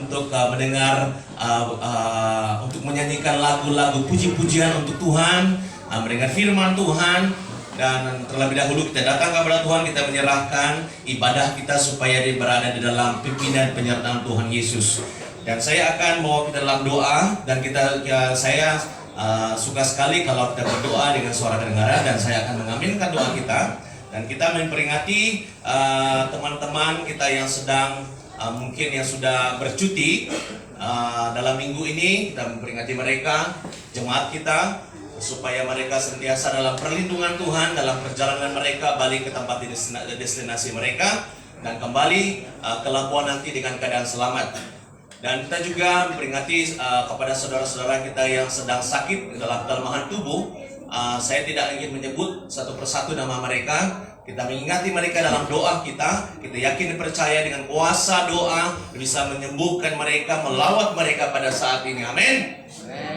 untuk mendengar untuk menyanyikan lagu-lagu puji-pujian untuk Tuhan, mendengar firman Tuhan. Dan terlebih dahulu kita datang kepada Tuhan, kita menyerahkan ibadah kita supaya dia berada di dalam pimpinan penyertaan Tuhan Yesus. Dan saya akan bawa kita dalam doa, dan saya suka sekali kalau kita berdoa dengan suara kedengaran, dan saya akan mengaminkan doa kita. Dan kita memperingati teman-teman kita yang sedang mungkin yang sudah bercuti dalam minggu ini. Kita memperingati mereka, jemaat kita, supaya mereka senantiasa dalam perlindungan Tuhan dalam perjalanan mereka balik ke tempat destinasi mereka, dan kembali ke Labuan nanti dengan keadaan selamat. Dan kita juga memperingati kepada saudara-saudara kita yang sedang sakit dalam kelemahan tubuh. Saya tidak ingin menyebut satu persatu nama mereka. Kita mengingati mereka dalam doa kita. Kita yakin dan percaya dengan kuasa doa bisa menyembuhkan mereka, melawat mereka pada saat ini. Amin.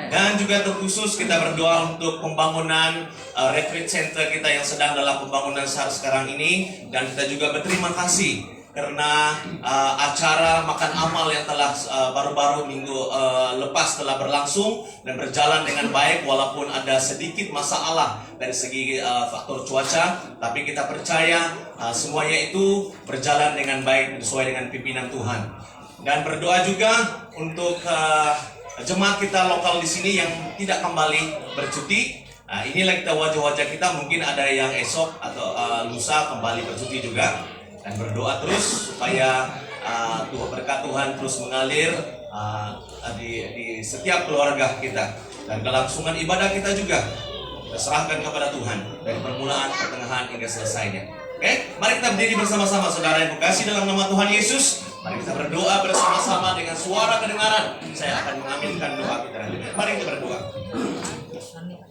Dan juga terkhusus kita berdoa untuk pembangunan retreat center kita yang sedang dalam pembangunan saat sekarang ini. Dan kita juga berterima kasih karena acara makan amal yang telah baru-baru minggu lepas telah berlangsung dan berjalan dengan baik, walaupun ada sedikit masalah dari segi faktor cuaca, tapi kita percaya semuanya itu berjalan dengan baik sesuai dengan pimpinan Tuhan. Dan berdoa juga untuk jemaat kita lokal di sini yang tidak kembali bercuti. Inilah kita wajah-wajah kita, mungkin ada yang esok atau lusa kembali bercuti juga. Dan berdoa terus supaya berkat Tuhan terus mengalir di setiap keluarga kita. Dan kelangsungan ibadah kita juga kita serahkan kepada Tuhan dari permulaan, pertengahan hingga selesainya. Oke, mari kita berdiri bersama-sama saudara yang kekasih dalam nama Tuhan Yesus. Mari kita berdoa bersama-sama dengan suara kedengaran. Saya akan mengaminkan doa kita. Mari kita berdoa.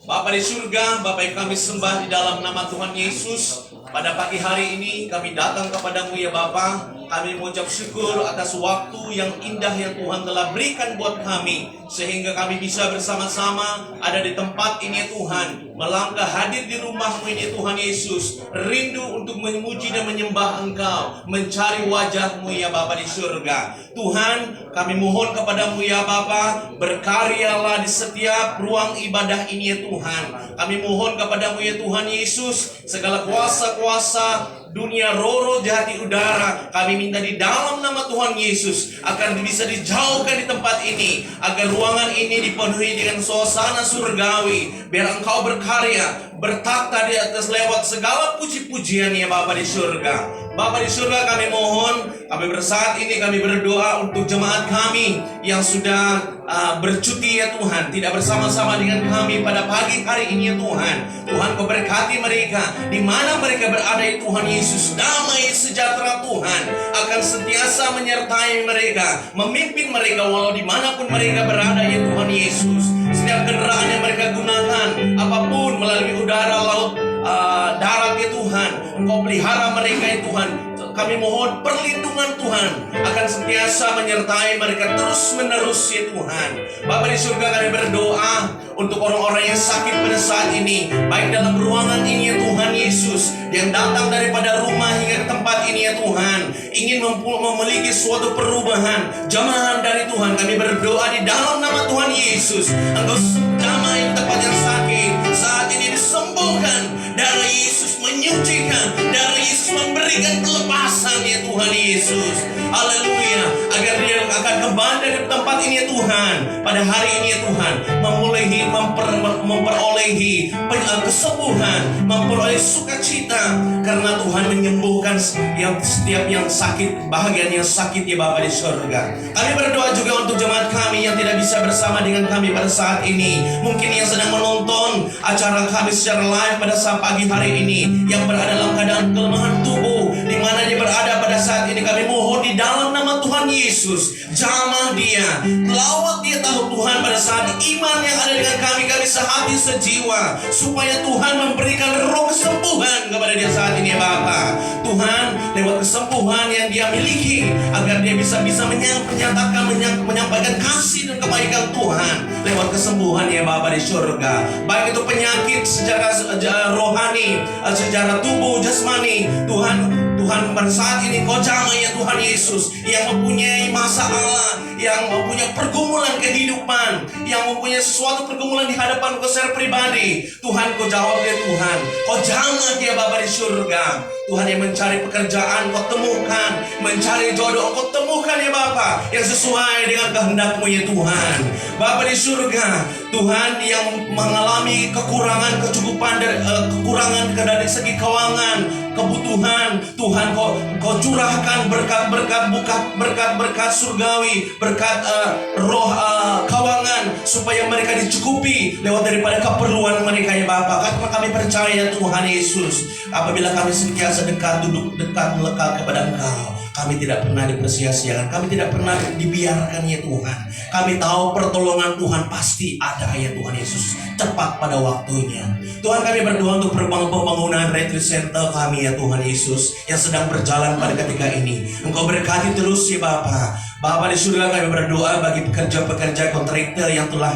Bapa di surga, Bapa yang kami sembah di dalam nama Tuhan Yesus. Pada pagi hari ini kami datang kepadamu ya Bapa. Kami mengucap syukur atas waktu yang indah yang Tuhan telah berikan buat kami, sehingga kami bisa bersama-sama ada di tempat ini ya Tuhan, melangkah hadir di rumah-Mu ini ya Tuhan Yesus, rindu untuk memuji dan menyembah Engkau, mencari wajah-Mu ya Bapa di surga. Tuhan, kami mohon kepadamu ya Bapa, berkaryalah di setiap ruang ibadah ini ya Tuhan. Kami mohon kepadamu ya Tuhan Yesus, segala kuasa-kuasa dunia roh jahat di udara, kami minta di dalam nama Tuhan Yesus akan bisa dijauhkan di tempat ini, agar ruangan ini dipenuhi dengan suasana surgawi, biar Engkau berkarya, bertakhta di atas lewat segala puji-pujian ya Bapa di surga. Bapa di surga, kami mohon, kami bersaat ini kami berdoa untuk jemaat kami yang sudah bercuti ya Tuhan, tidak bersama-sama dengan kami pada pagi hari ini ya Tuhan. Tuhan, Kau berkati mereka di mana mereka berada ya Tuhan Yesus. Damai sejahtera Tuhan akan sentiasa menyertai mereka, memimpin mereka walau dimanapun mereka berada ya Tuhan Yesus. Setiap kendaraan yang mereka gunakan, apapun melalui udara, laut, darat ya Tuhan, Engkau pelihara mereka ya Tuhan. Kami mohon perlindungan Tuhan akan sentiasa menyertai mereka terus menerus ya Tuhan. Bapa di surga, kami berdoa untuk orang-orang yang sakit pada saat ini, baik dalam ruangan ini ya Tuhan Yesus, yang datang daripada rumah hingga ke tempat ini ya Tuhan, ingin memiliki suatu perubahan, jamahan dari Tuhan. Kami berdoa di dalam nama Tuhan Yesus, Engkau damai tempat yang sakit saat ini disembuhkan. Darah Yesus menyucikan, darah Yesus memberikan kelepasan ya Tuhan Yesus. Haleluya. Agar dia akan kembali dari tempat ini ya Tuhan, pada hari ini ya Tuhan, memperolehi kesembuhan, memperoleh sukacita, karena Tuhan menyembuhkan setiap yang sakit, bahagian yang sakit ya Bapa di surga. Kami berdoa juga untuk jemaat kami yang tidak bisa bersama dengan kami pada saat ini, mungkin yang sedang menonton acara kami secara live pada saat pagi hari ini, yang berada dalam keadaan kelemahan tubuh, di mana dia berada pada saat ini, kami mohon di dalam nama Tuhan Yesus, jamah dia, lawat dia tahu Tuhan pada saat iman yang ada dengan kami sehati sejiwa, supaya Tuhan memberikan roh kesembuhan kepada dia saat ini Bapa. Tuhan, lewat kesembuhan yang dia miliki, agar dia bisa menyatakan, menyampaikan kasih dan kebaikan Tuhan lewat kesembuhan ya Bapa di surga. Baik itu penyakit secara rohani, secara tubuh jasmani, Tuhan Tuhan, pada saat ini Kau jamah ya Tuhan Yesus, yang mempunyai masalah, yang mempunyai pergumulan kehidupan, yang mempunyai sesuatu pergumulan di hadapan Kau secara pribadi. Tuhan, Kau jawab ya Tuhan. Kau jamah dia Bapa di surga. Tuhan, yang mencari pekerjaan Kau temukan, mencari jodoh Kau temukan ya Bapa, yang sesuai dengan kehendak-Mu ya Tuhan. Bapa di surga, Tuhan, yang mengalami kekurangan kecukupan dari kekurangan dari segi keuangan, kebutuhan, Tuhan Kau curahkan berkat surgawi, berkat roh keuangan, supaya mereka dicukupi lewat daripada keperluan mereka ya Bapa. Karena kami percaya Tuhan Yesus, apabila kami senantiasa dekat, duduk dekat, melekat kepada Engkau, kami tidak pernah dipersia-siakan, kami tidak pernah dibiarkan ya Tuhan. Kami tahu pertolongan Tuhan pasti ada ya Tuhan Yesus, tepat pada waktunya. Tuhan, kami berdoa untuk pembangunan retreat center kami ya Tuhan Yesus, yang sedang berjalan pada ketika ini. Engkau berkati terus ya Bapa. Bapa di surga, kami berdoa bagi pekerja-pekerja kontraktor yang telah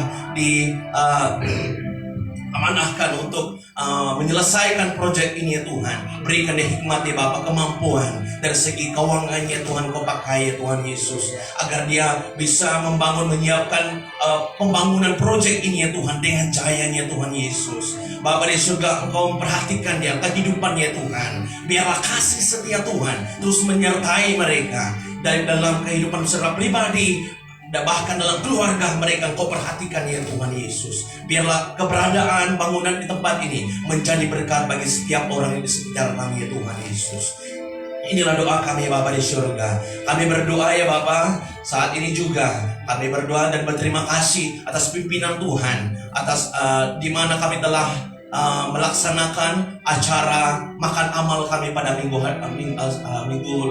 amanahkan untuk menyelesaikan proyek ini ya Tuhan. Berikan dia hikmat ya Bapak, kemampuan dari segi keuangannya Tuhan Kau pakai ya Tuhan Yesus, agar dia bisa menyiapkan pembangunan proyek ini ya Tuhan dengan jayanya Tuhan Yesus. Bapak di surga, Engkau memperhatikan dia kehidupannya Tuhan. Biarlah kasih setia Tuhan terus menyertai mereka dari dalam kehidupan secara pribadi, dan bahkan dalam keluarga mereka. Engkau perhatikan ya Tuhan Yesus. Biarlah keberadaan bangunan di tempat ini menjadi berkat bagi setiap orang yang di sekitar kami ya Tuhan Yesus. Inilah doa kami Bapa di surga. Kami berdoa ya Bapa, saat ini juga kami berdoa dan berterima kasih atas pimpinan Tuhan, atas di mana kami telah melaksanakan acara makan amal kami pada minggu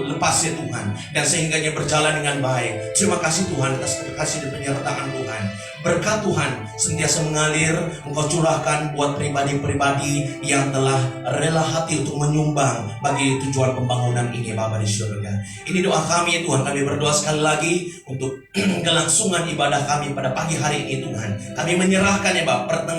lepas ya Tuhan, dan sehingganya berjalan dengan baik. Terima kasih Tuhan atas kasih dan penyertaan Tuhan. Berkat Tuhan sentiasa mengalir, Engkau curahkan buat pribadi-pribadi yang telah rela hati untuk menyumbang bagi tujuan pembangunan ini Bapa di surga. Ini doa kami Tuhan. Kami berdoa sekali lagi untuk kelangsungan ibadah kami pada pagi hari ini Tuhan. Kami menyerahkan ya Bapak,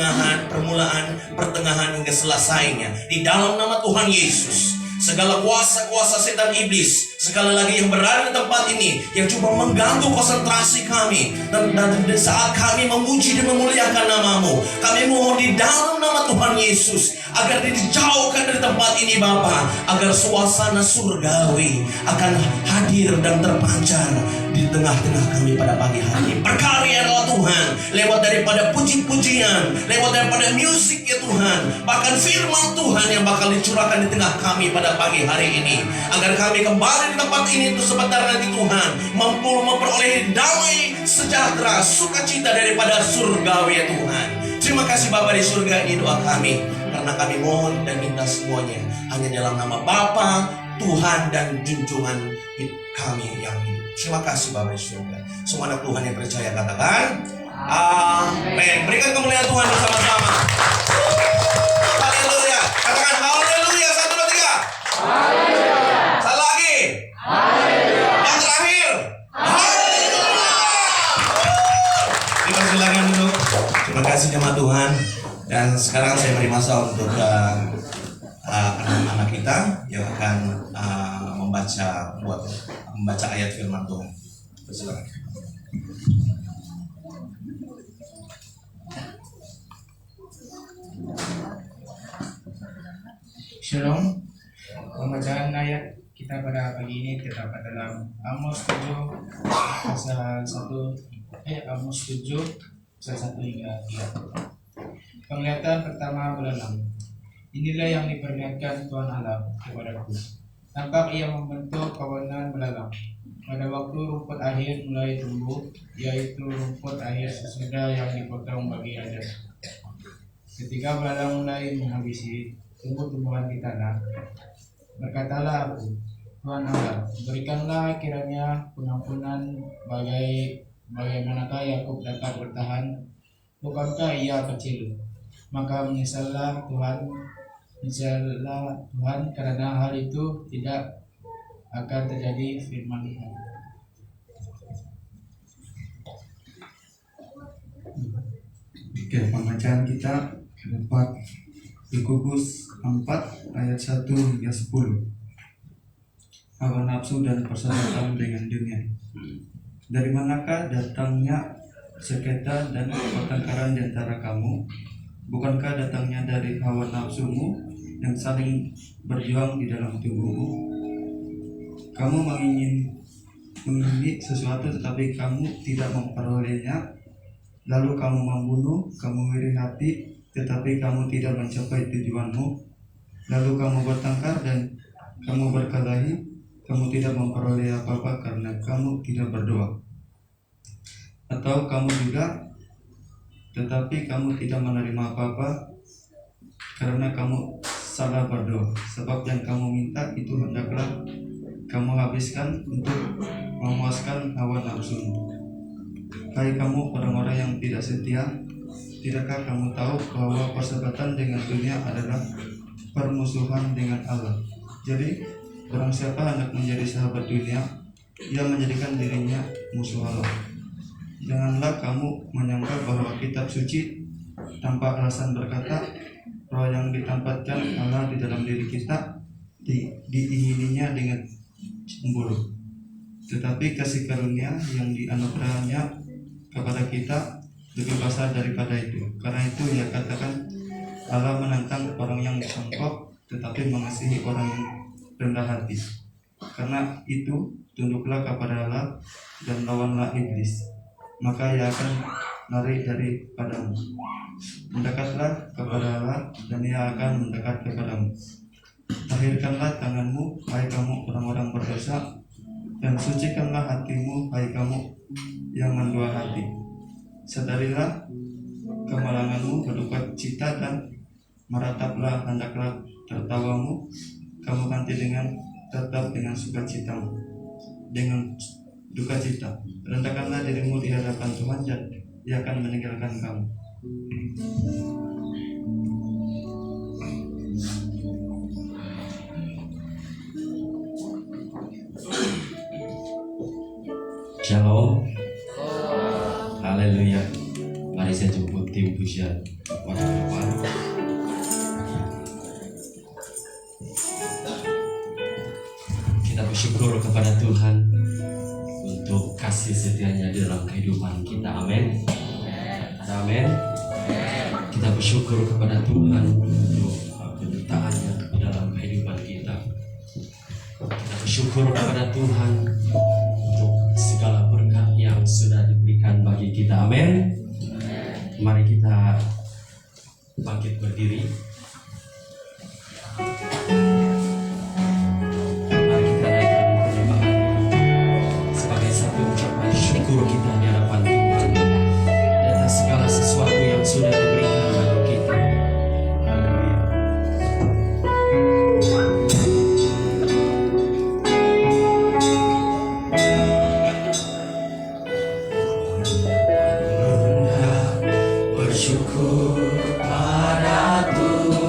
pertengahan hingga selesainya di dalam nama Tuhan Yesus. Segala kuasa-kuasa setan iblis sekali lagi yang berada di tempat ini, yang coba mengganggu konsentrasi kami, dan saat kami memuji dan memuliakan nama-Mu, kami mohon di dalam nama Tuhan Yesus agar dijauhkan dari tempat ini Bapa, agar suasana surgawi akan hadir dan terpancar di tengah-tengah kami pada pagi hari ini. Berkaryalah Tuhan lewat daripada puji-pujian, lewat daripada musik ya Tuhan, bahkan firman Tuhan yang bakal dicurahkan di tengah kami pada pagi hari ini, agar kami kembali di tempat ini untuk sebentar nanti Tuhan mampu memperoleh damai, sejahtera, sukacita daripada surgawi ya Tuhan. Terima kasih Bapa di surga, ini doa kami, karena kami mohon dan minta semuanya hanya dalam nama Bapa, Tuhan dan junjungan kami yang hidup. Terima kasih Bapa di surga. Semua anak Tuhan yang percaya katakan amin. Berikan kemuliaan Tuhan bersama-sama. Haleluya. Katakan haleluya. 1, 2, 3. Haleluya. Sekali lagi. Haleluya. Yang terakhir. Haleluya. Silakan duduk. Terima kasih jemaat Tuhan. Dan sekarang saya beri masa untuk anak-anak kita yang akan membaca ayat firman Tuhan. Silakan. Shalom. Pembacaan ayat kita pada pagi ini terdapat dalam Amos 7 pasal 1 Amos 7 pasal 1 hingga 3. Penglihatan pertama belalang. Inilah yang diperlihatkan Tuhan Allah kepadaku. Tampak ia membentuk kawanan belalang. Pada waktu rumput akhir mulai tumbuh, yaitu rumput akhir sesudah yang dipotong bagi adat. Ketika belalang mulai menghabisi tumbuh-tumbuhan di tanah, berkatalah aku, Tuhan Allah, berikanlah kiranya pengampunan bagaimanakah Yakub dapat bertahan, bukankah ia kecil? Maka menyesallah Tuhan karena hal itu tidak akan terjadi, firman Tuhan. Oke, pembacaan kita dapat Yakobus 4 ayat 1 hingga 10. hawa nafsu dan persahabatan dengan dunia. Dari manakah datangnya sengketa dan pertengkaran di antara kamu? Bukankah datangnya dari hawa nafsumu yang saling berjuang di dalam tubuhmu? Kamu mengingini sesuatu tetapi kamu tidak memperolehnya. Lalu kamu membunuh, kamu iri hati tetapi kamu tidak mencapai tujuanmu. Lalu kamu bertengkar dan kamu berkelahi, kamu tidak memperoleh apa-apa karena kamu tidak berdoa. Atau kamu juga, tetapi kamu tidak menerima apa-apa karena kamu salah berdoa. Sebab yang kamu minta itu hendaklah kamu habiskan untuk memuaskan hawa nafsumu. Hai kamu orang-orang yang tidak setia, tidakkah kamu tahu bahwa persahabatan dengan dunia adalah permusuhan dengan Allah? Jadi barang siapa hendak menjadi sahabat dunia, ia menjadikan dirinya musuh Allah. Janganlah kamu menyangka bahwa kitab suci tanpa alasan berkata, roh yang ditempatkan Allah di dalam diri kita diingininya dengan cemburu. Tetapi kasih karunia yang dianugerahnya kepada kita lebih besar daripada itu. Karena itu ia katakan, Allah menantang orang yang sombong tetapi mengasihi orang yang rendah hati. Karena itu tunduklah kepada Allah dan lawanlah iblis, maka ia akan lari daripadamu. Mendekatlah kepada Allah dan ia akan mendekat kepadamu. Tahirkanlah tanganmu, hai kamu orang-orang berdosa, dan sucikanlah hatimu, hai kamu yang mendua hati. Sadarilah kemalanganmu, berduka cita dan merataplah, hendaklah tertawamu, kamu ganti tetap dengan sukacitamu, dengan duka cita. Rendahkanlah dirimu di hadapan Tuhan dan Dia akan meninggalkan kamu. Shalom. Haleluya. Mari saya jemput tim pujian waktu depan. Kita bersyukur kepada Tuhan untuk kasih setianya di dalam kehidupan kita. Amin. Amin. Kita bersyukur kepada Tuhan untuk penyertaannya di dalam kehidupan kita. Kita bersyukur kepada Tuhan untuk segala berkat yang sudah diberikan bagi kita. Amin. Mari kita bangkit berdiri. Mari kita naikkan penyembahan sebagai satu ucapan syukur kita di hadapan Tuhan di atas segala sesuatu yang sudah diberikan bagi kita. Haleluya. Bersyukur pada Tuhan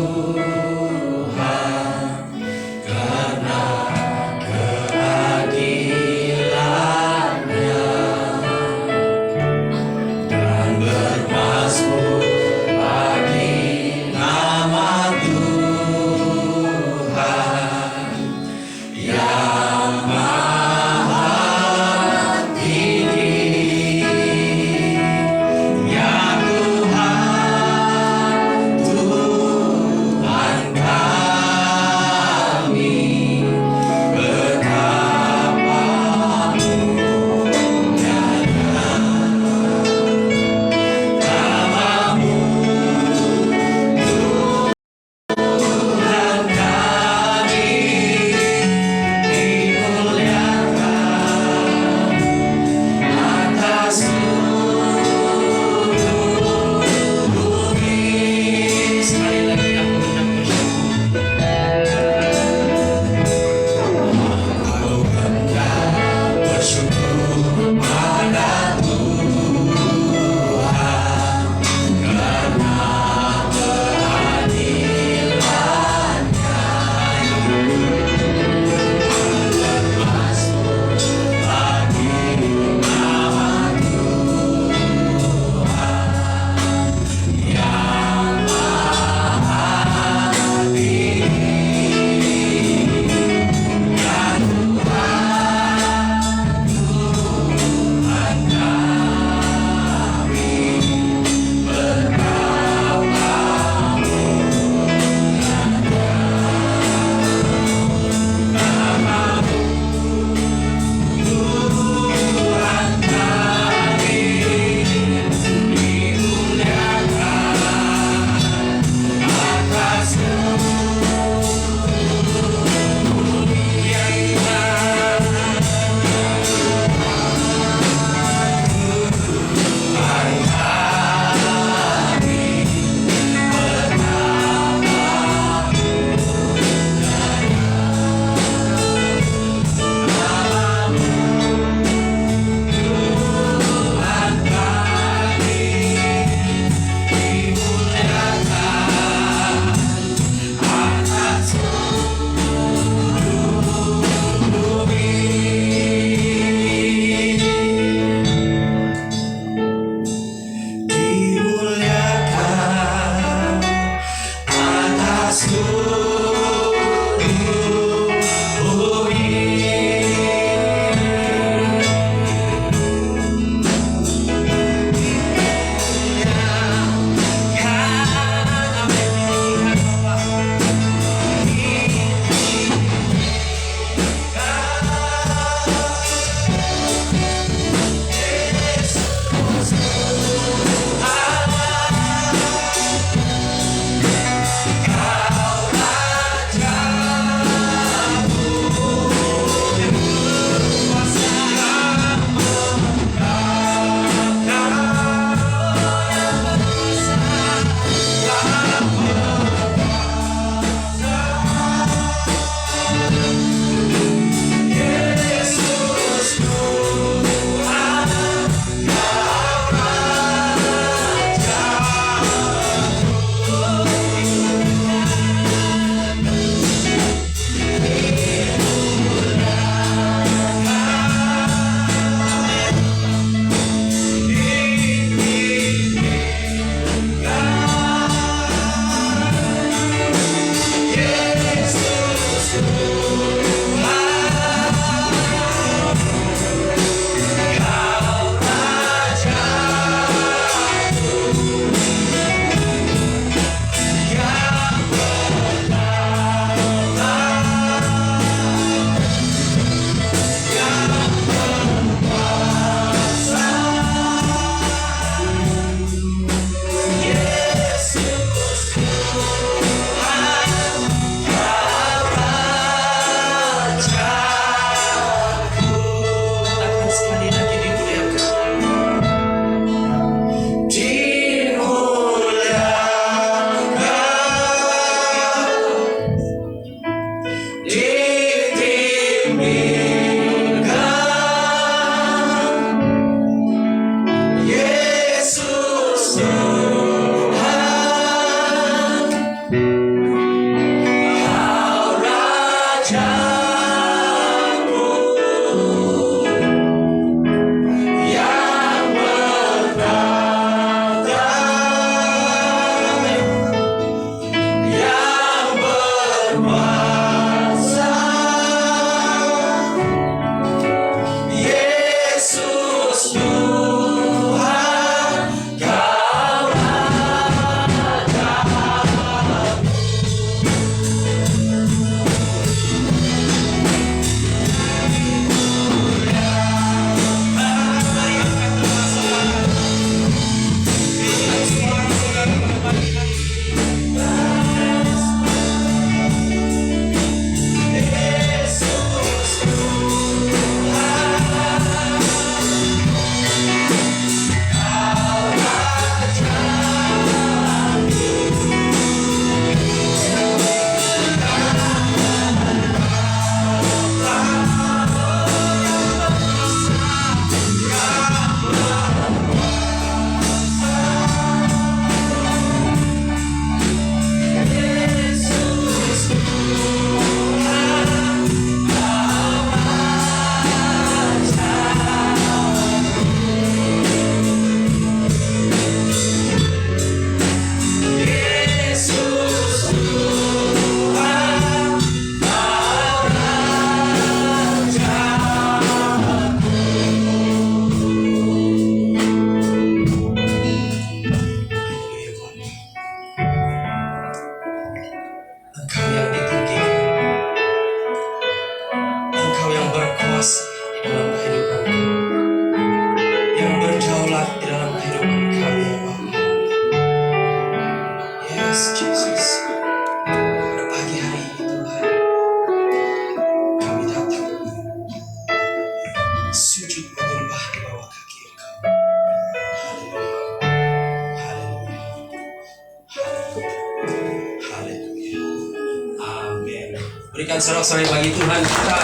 Berikan sorak-sorai bagi Tuhan kita.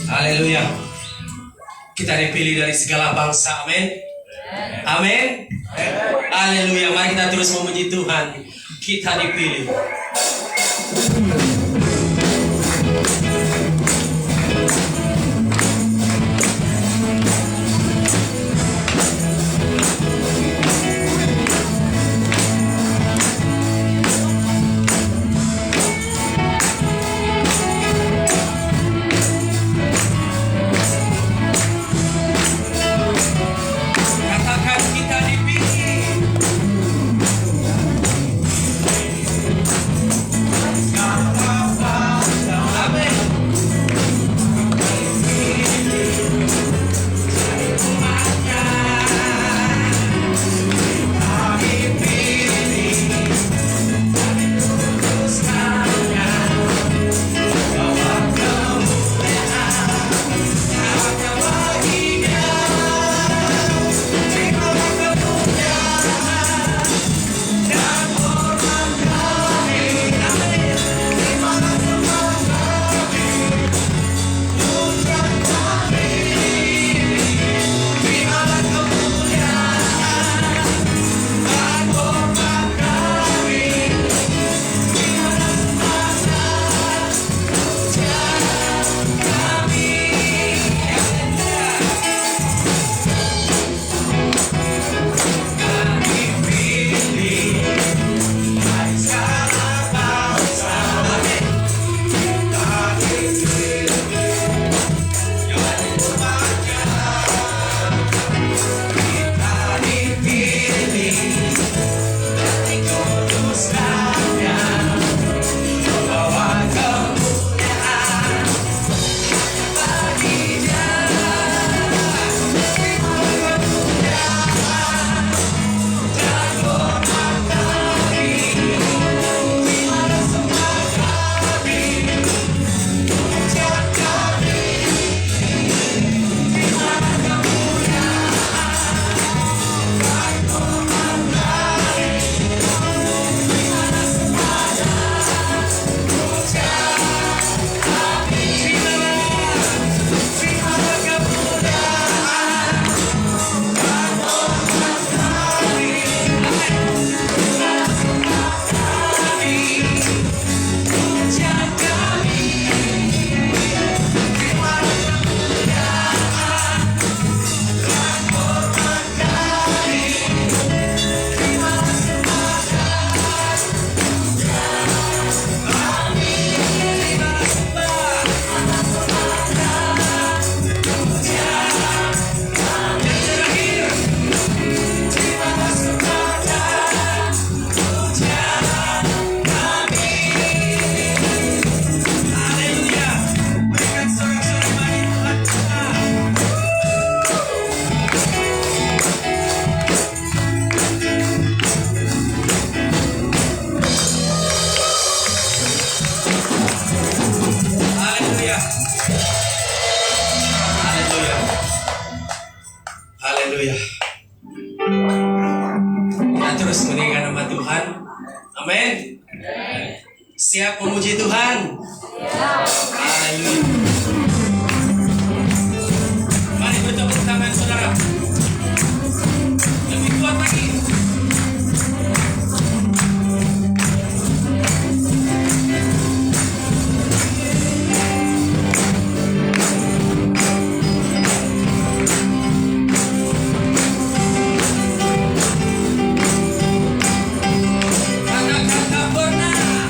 Haleluya. Kita dipilih dari segala bangsa. Amin. Amin. Haleluya. Mari kita terus memuji Tuhan. Kita dipilih. Katakan kita dipilih. Haleluya. Kita terus meninggikan nama Tuhan. Amin. Siap memuji Tuhan. Haleluya. Mari bertepuk tangan saudara. Lebih kuat lagi. Kata-kata benar.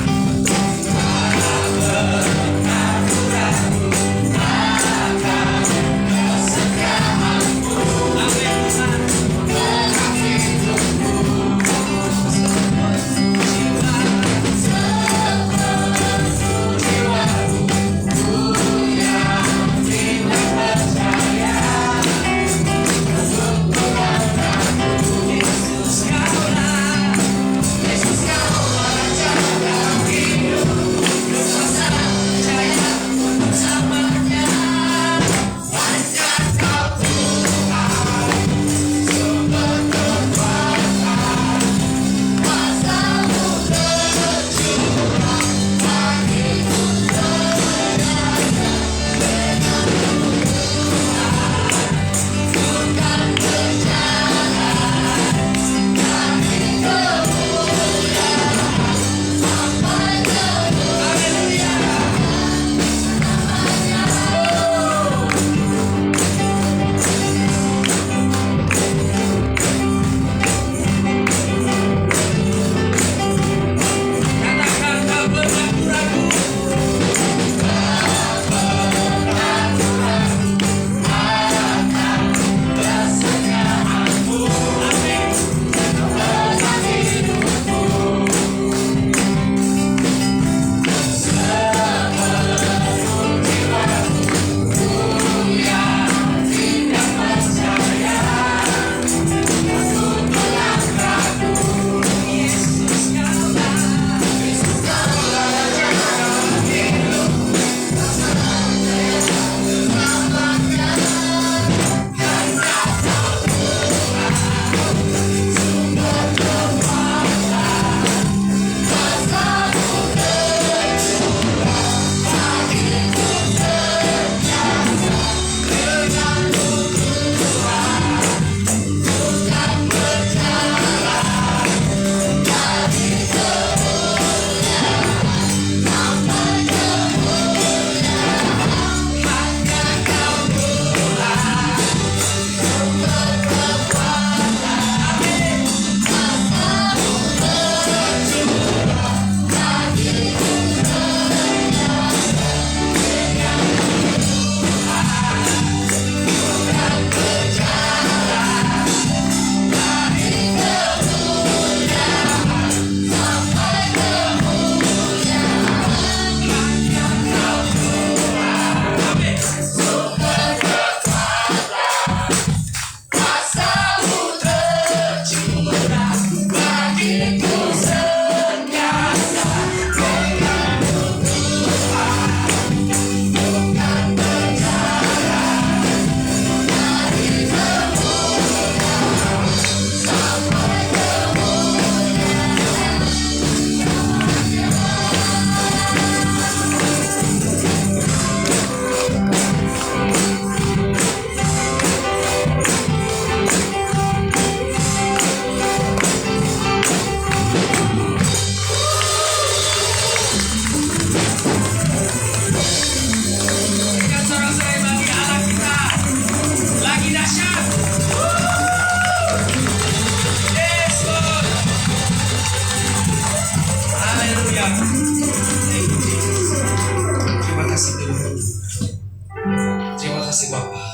Bapa,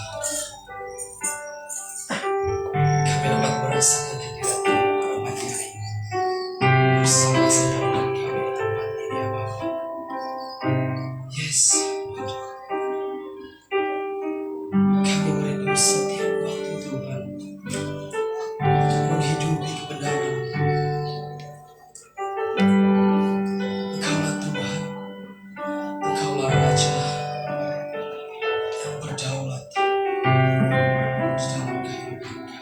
kami dapat merasakan hadirat Tuhan pada pagi hari ini. Bersama sedangkan kami di tempat ini ya Bapa. Yes, kami merindu setiap waktu Tuhan untuk menghidupi kebenaran. Engkaulah Tuhan, Engkaulah Raja yang berdaulat di dalam kehidupan kami.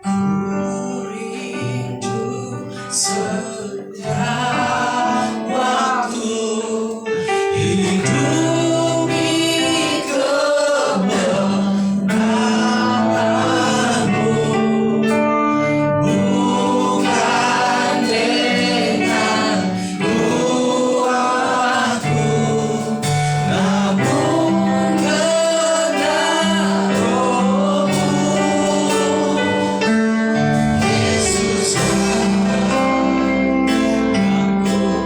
Ku rindu setiap waktu hidupi kebenaran-Mu, bukan dengan kuatku, namun dengan Roh-Mu. Yesus, aku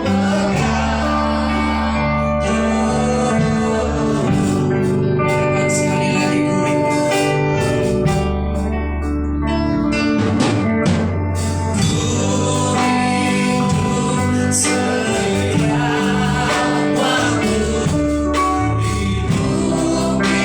pegang teguh. Sekali lagi ku rindu. Setiap waktu hidupi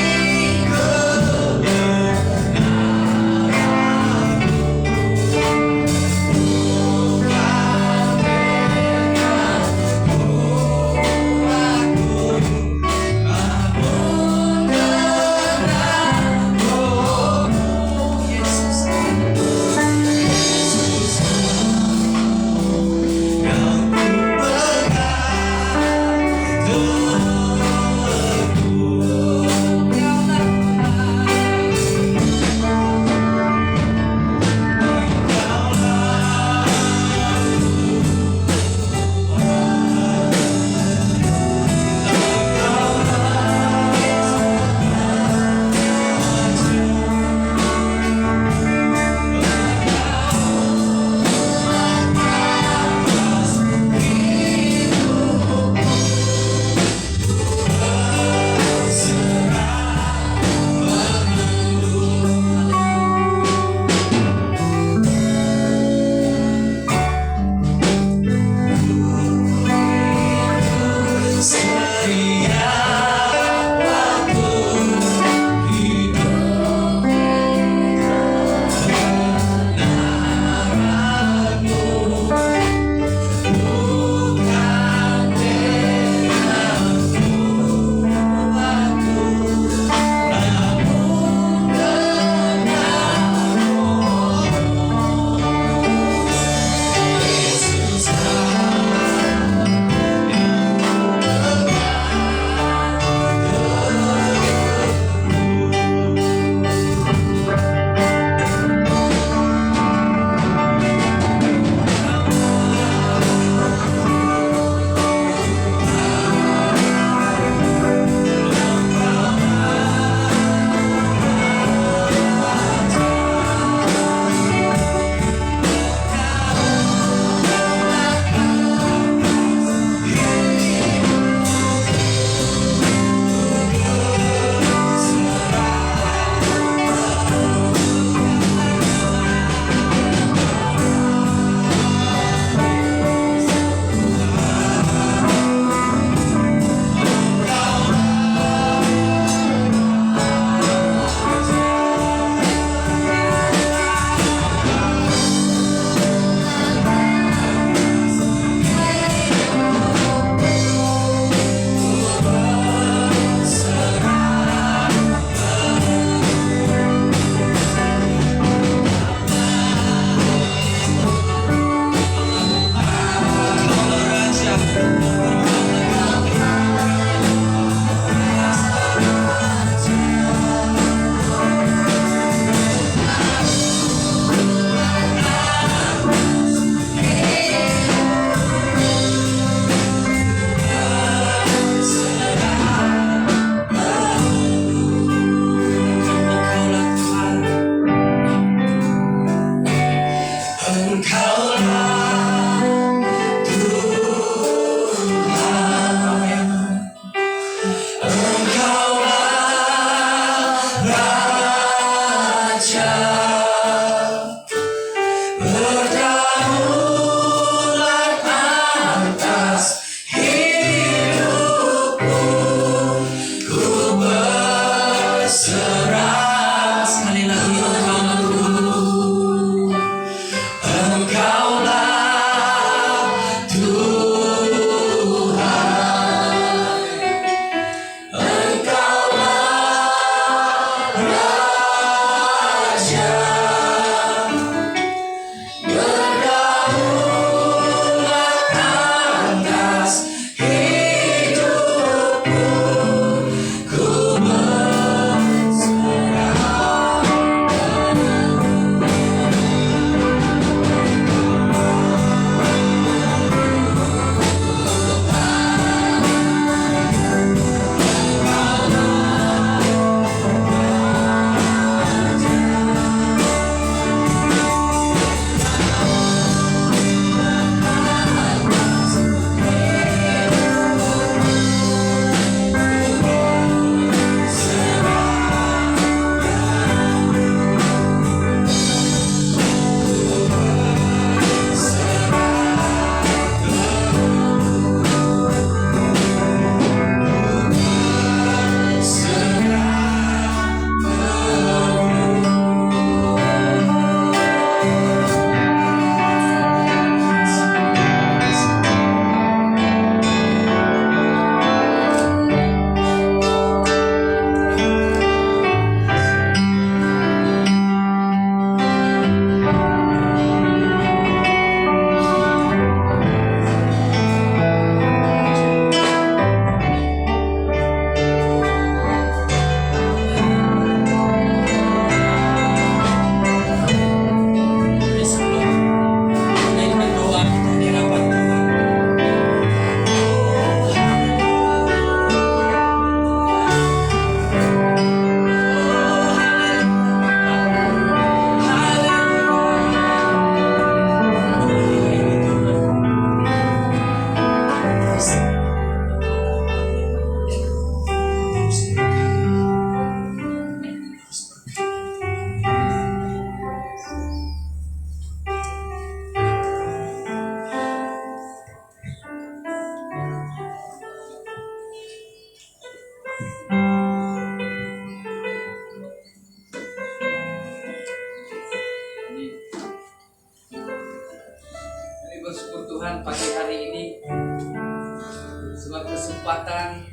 kesempatan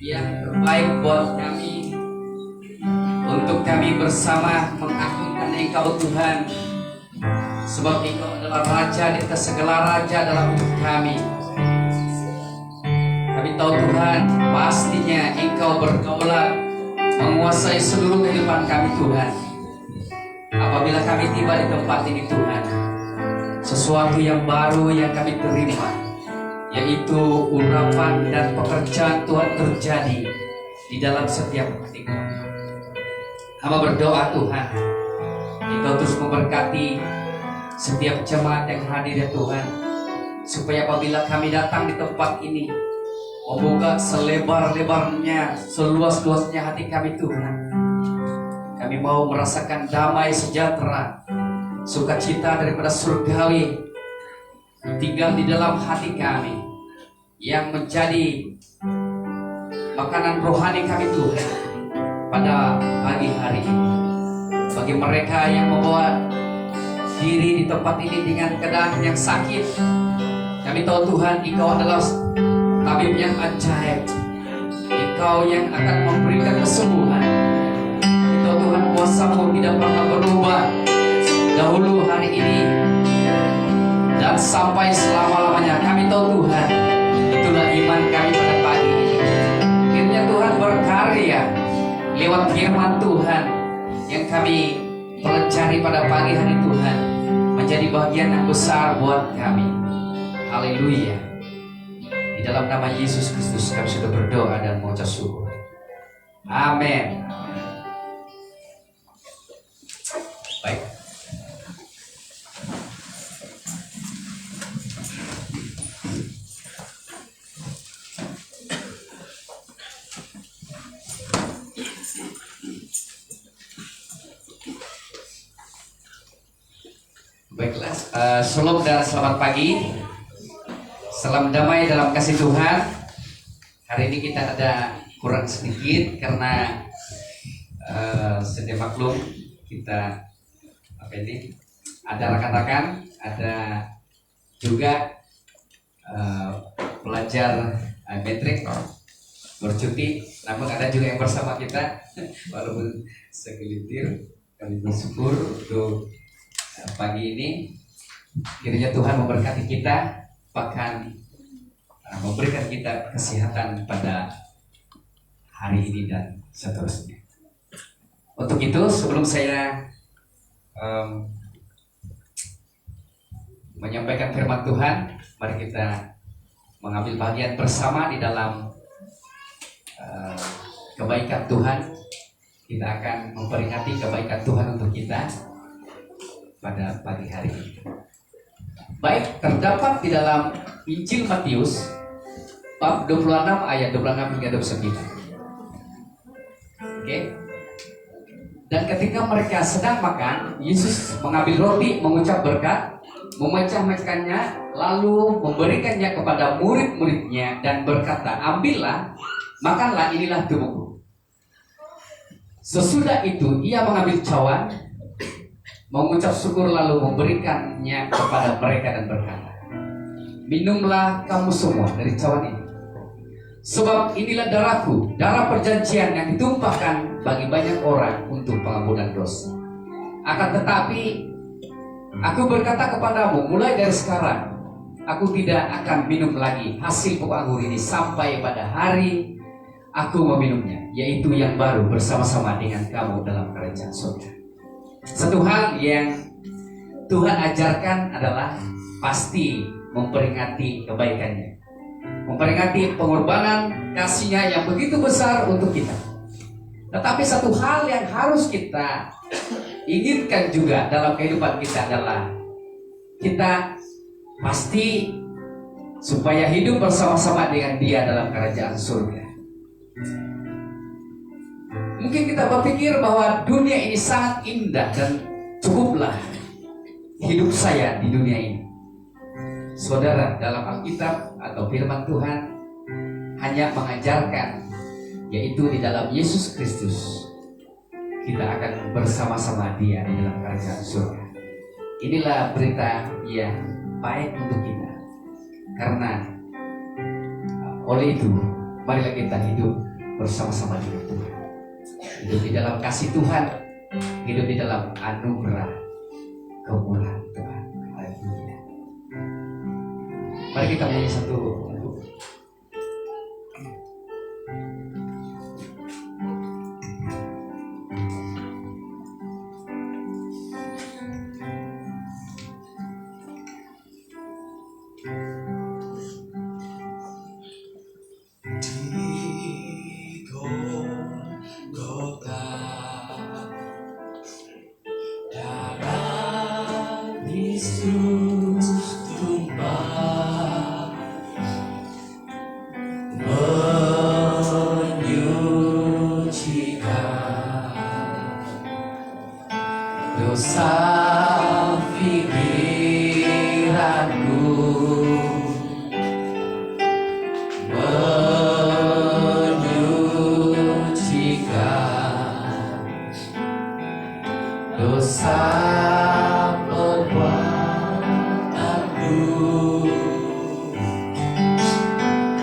yang terbaik buat kami untuk kami bersama mengagungkan Engkau Tuhan, sebab Engkau adalah Raja di atas segala raja dalam hidup kami. Kami tahu Tuhan, pastinya Engkau berdaulat menguasai seluruh kehidupan kami Tuhan. Apabila kami tiba di tempat ini Tuhan, sesuatu yang baru yang kami terima, yaitu urapan dan pekerjaan Tuhan terjadi di dalam setiap hati kami. Hamba berdoa Tuhan, Engkau terus memberkati setiap jemaat yang hadir ya Tuhan, supaya apabila kami datang di tempat ini, membuka selebar-lebarnya, seluas-luasnya hati kami Tuhan. Kami mau merasakan damai sejahtera, sukacita daripada surgawi tinggal di dalam hati kami, yang menjadi makanan rohani kami Tuhan pada pagi hari ini. Bagi mereka yang membawa diri di tempat ini dengan keadaan yang sakit, kami tahu Tuhan, Engkau adalah tabib yang ajaib. Engkau yang akan memberikan kesembuhan. Engkau Tuhan, kuasa-Mu tidak pernah berubah dahulu, hari ini, dan sampai selama-lamanya. Kami tahu Tuhan, itulah iman kami pada pagi ini. Akhirnya Tuhan berkarya lewat firman Tuhan yang kami pelajari pada pagi hari Tuhan, menjadi bagian yang besar buat kami. Haleluya. Di dalam nama Yesus Kristus kami sudah berdoa dan mengucap syukur. Amin. Baik. Baiklah, shalom dan selamat pagi. Salam damai dalam kasih Tuhan. Hari ini kita ada kurang sedikit karena sedia maklum kita ada rekan-rekan, ada juga pelajar metrik bercuti, namun ada juga yang bersama kita walaupun segelintir. Kami bersyukur untuk pagi ini kiranya Tuhan memberkati kita, bahkan memberikan kita kesehatan pada hari ini dan seterusnya. Untuk itu sebelum saya menyampaikan firman Tuhan, mari kita mengambil bagian bersama di dalam kebaikan Tuhan. Kita akan memperingati kebaikan Tuhan untuk kita pada pagi hari ini. Baik, terdapat di dalam Injil Matius bab 26 ayat 26 hingga 29. Oke. Dan ketika mereka sedang makan, Yesus mengambil roti, mengucap berkat, memecah-mecahkannya, lalu memberikannya kepada murid-muridnya dan berkata, "Ambillah, makanlah, inilah tubuhku." Sesudah itu ia mengambil cawan, mengucap syukur, lalu memberikannya kepada mereka dan berkata, "Minumlah kamu semua dari cawan ini, sebab inilah darahku, darah perjanjian yang ditumpahkan bagi banyak orang untuk pengampunan dosa. Akan tetapi aku berkata kepadamu, mulai dari sekarang aku tidak akan minum lagi hasil pokok anggur ini sampai pada hari aku meminumnya, yaitu yang baru bersama-sama dengan kamu dalam kerajaan surga." Satu hal yang Tuhan ajarkan adalah pasti memperingati kebaikannya, memperingati pengorbanan kasih-Nya yang begitu besar untuk kita. Tetapi satu hal yang harus kita inginkan juga dalam kehidupan kita adalah kita pasti supaya hidup bersama-sama dengan Dia dalam kerajaan surga. Mungkin kita berpikir bahwa dunia ini sangat indah dan cukuplah hidup saya di dunia ini. Saudara, dalam Alkitab atau firman Tuhan hanya mengajarkan, yaitu di dalam Yesus Kristus kita akan bersama-sama Dia di dalam kerajaan surga. Inilah berita yang baik untuk kita, karena Oleh itu, marilah kita hidup bersama-sama dengan Tuhan. Hidup di dalam kasih Tuhan, hidup di dalam anugerah kemurahan Tuhan. Haleluya. Mari kita mulai satu lagu. Di Golgota, darah Yesus tumpah menyucikan dosa pikiranku, menyucikan dosa perbuatanku.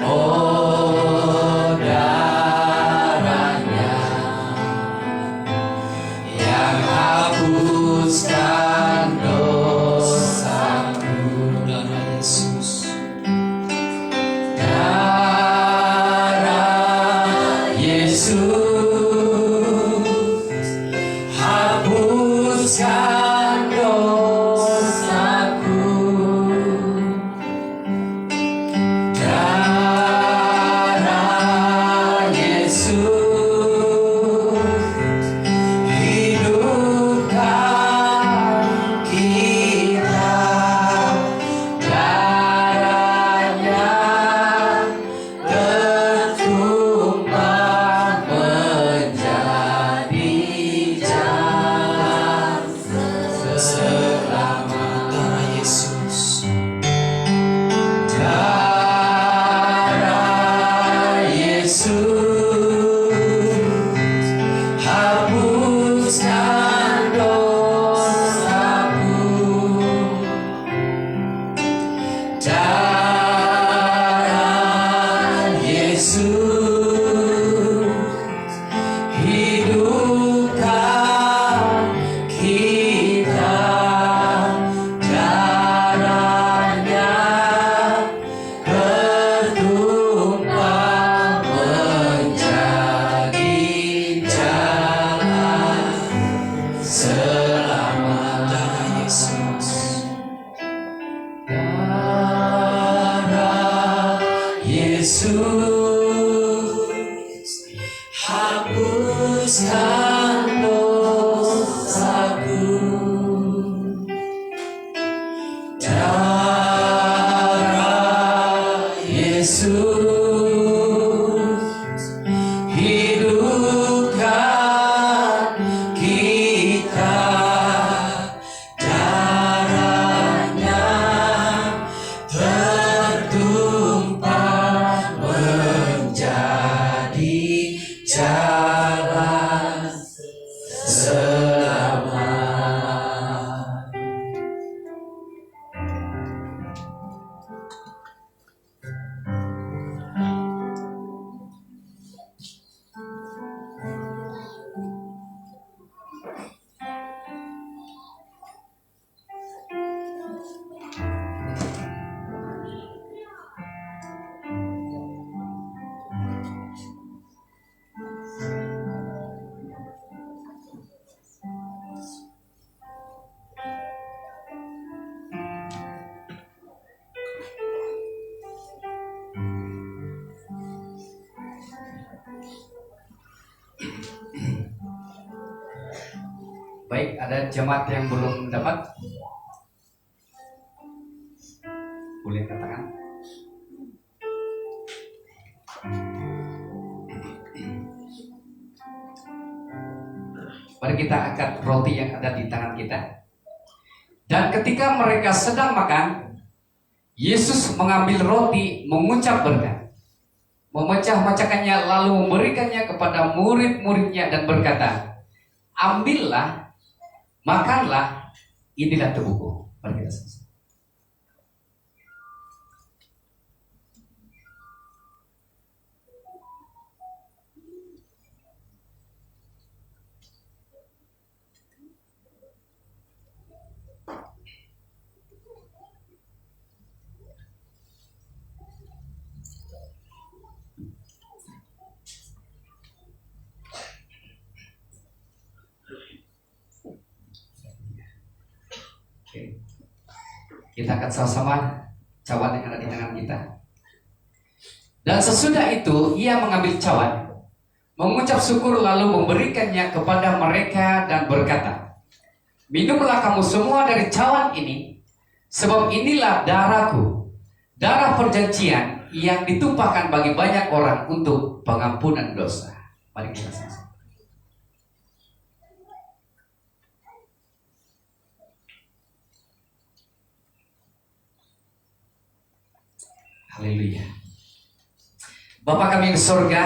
Oh, darahnya yang hapuskan dosaku. Darah Yesus, darah Yesus hapuskan dosaku. Darah Yesus hidupkan kita. Darahnya tertumpah menjadi jalan selamat. Darah Yesus, darah Yesus hapuskan dosaku. Darah Yesus hidupkan kita. Darahnya bertumpah menjadi jalan selamat. Darah Yesus, darah Yesus hapuskan dosaku. Darah Yesus hidupkan kita. Darahnya tertumpah menjadi jalan selamat. Baik, ada jemaat yang belum dapat? Boleh katakan. Mari kita angkat roti yang ada di tangan kita. Dan ketika mereka sedang makan, Yesus mengambil roti, mengucap berkat, memecah-mecahkannya, lalu memberikannya kepada murid-muridnya dan berkata, ambillah, makanlah, inilah tubuhku. Mari kita selesai. Kita akan sama-sama cawan yang ada di tangan kita. Dan sesudah itu ia mengambil cawan, mengucap syukur lalu memberikannya kepada mereka dan berkata, "Minumlah kamu semua dari cawan ini, sebab inilah darahku, darah perjanjian yang ditumpahkan bagi banyak orang untuk pengampunan dosa." Mari kita sama-sama. Haleluya. Bapa kami yang di surga,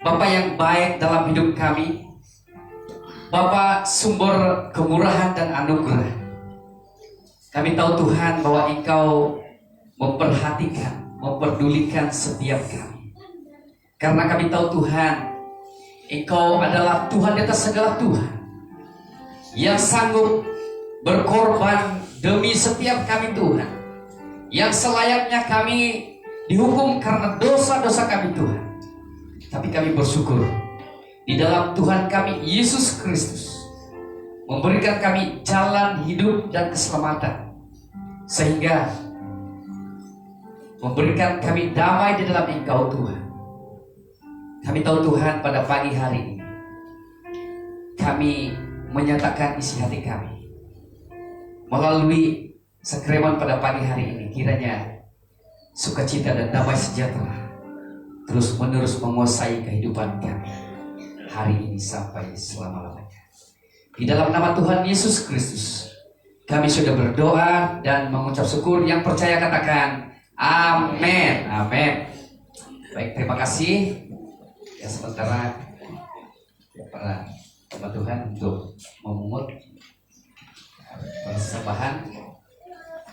Bapa yang baik dalam hidup kami, Bapa sumber kemurahan dan anugerah. Kami tahu Tuhan bahwa Engkau memperhatikan, memperdulikan setiap kami. Karena kami tahu Tuhan, Engkau adalah Tuhan di atas segala Tuhan, yang sanggup berkorban demi setiap kami Tuhan, yang selayaknya kami dihukum karena dosa-dosa kami Tuhan. Tapi kami bersyukur di dalam Tuhan kami Yesus Kristus memberikan kami jalan hidup dan keselamatan, sehingga memberikan kami damai di dalam Engkau Tuhan. Kami tahu Tuhan pada pagi hari ini kami menyatakan isi hati kami melalui sakramen pada pagi hari ini. Kiranya sukacita dan damai sejahtera terus menerus menguasai kehidupan kami hari ini sampai selama-lamanya. Di dalam nama Tuhan Yesus Kristus kami sudah berdoa dan mengucap syukur. Yang percaya katakan amin. Amin. Baik, terima kasih. Ya, sementara para hamba Tuhan untuk memungut persembahan.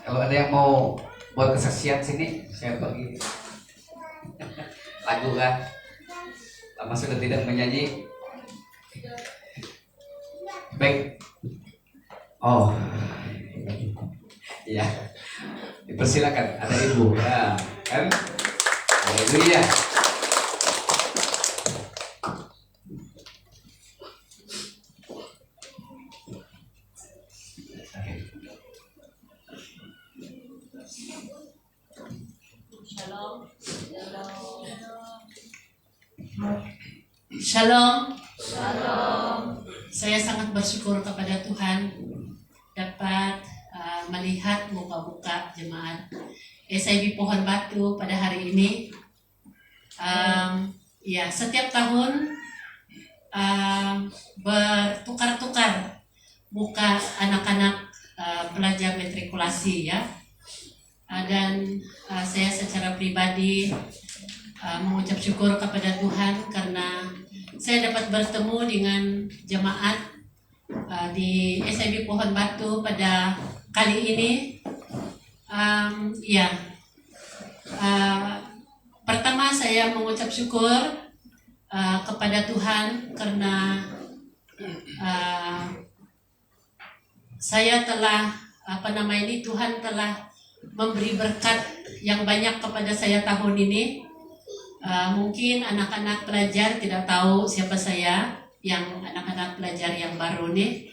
Kalau ada yang mau buat kesaksian sini, saya bagi lagu kan. Lama sudah tidak menyanyi. Baik. Oh, iya. Dipersilakan. Ada ibu. Ya, kan? Haleluya. Shalom. Saya sangat bersyukur kepada Tuhan dapat melihat muka-muka jemaat SIB Pohon Batu pada hari ini. Ya, setiap tahun bertukar-tukar muka anak-anak pelajar matrikulasi ya. Dan saya secara pribadi mengucap syukur kepada Tuhan karena saya dapat bertemu dengan jemaat di SIB Pohon Batu pada kali ini. Pertama saya mengucap syukur kepada Tuhan karena saya telah Tuhan telah memberi berkat yang banyak kepada saya tahun ini. Mungkin anak-anak pelajar tidak tahu siapa saya, yang anak-anak pelajar yang baru nih.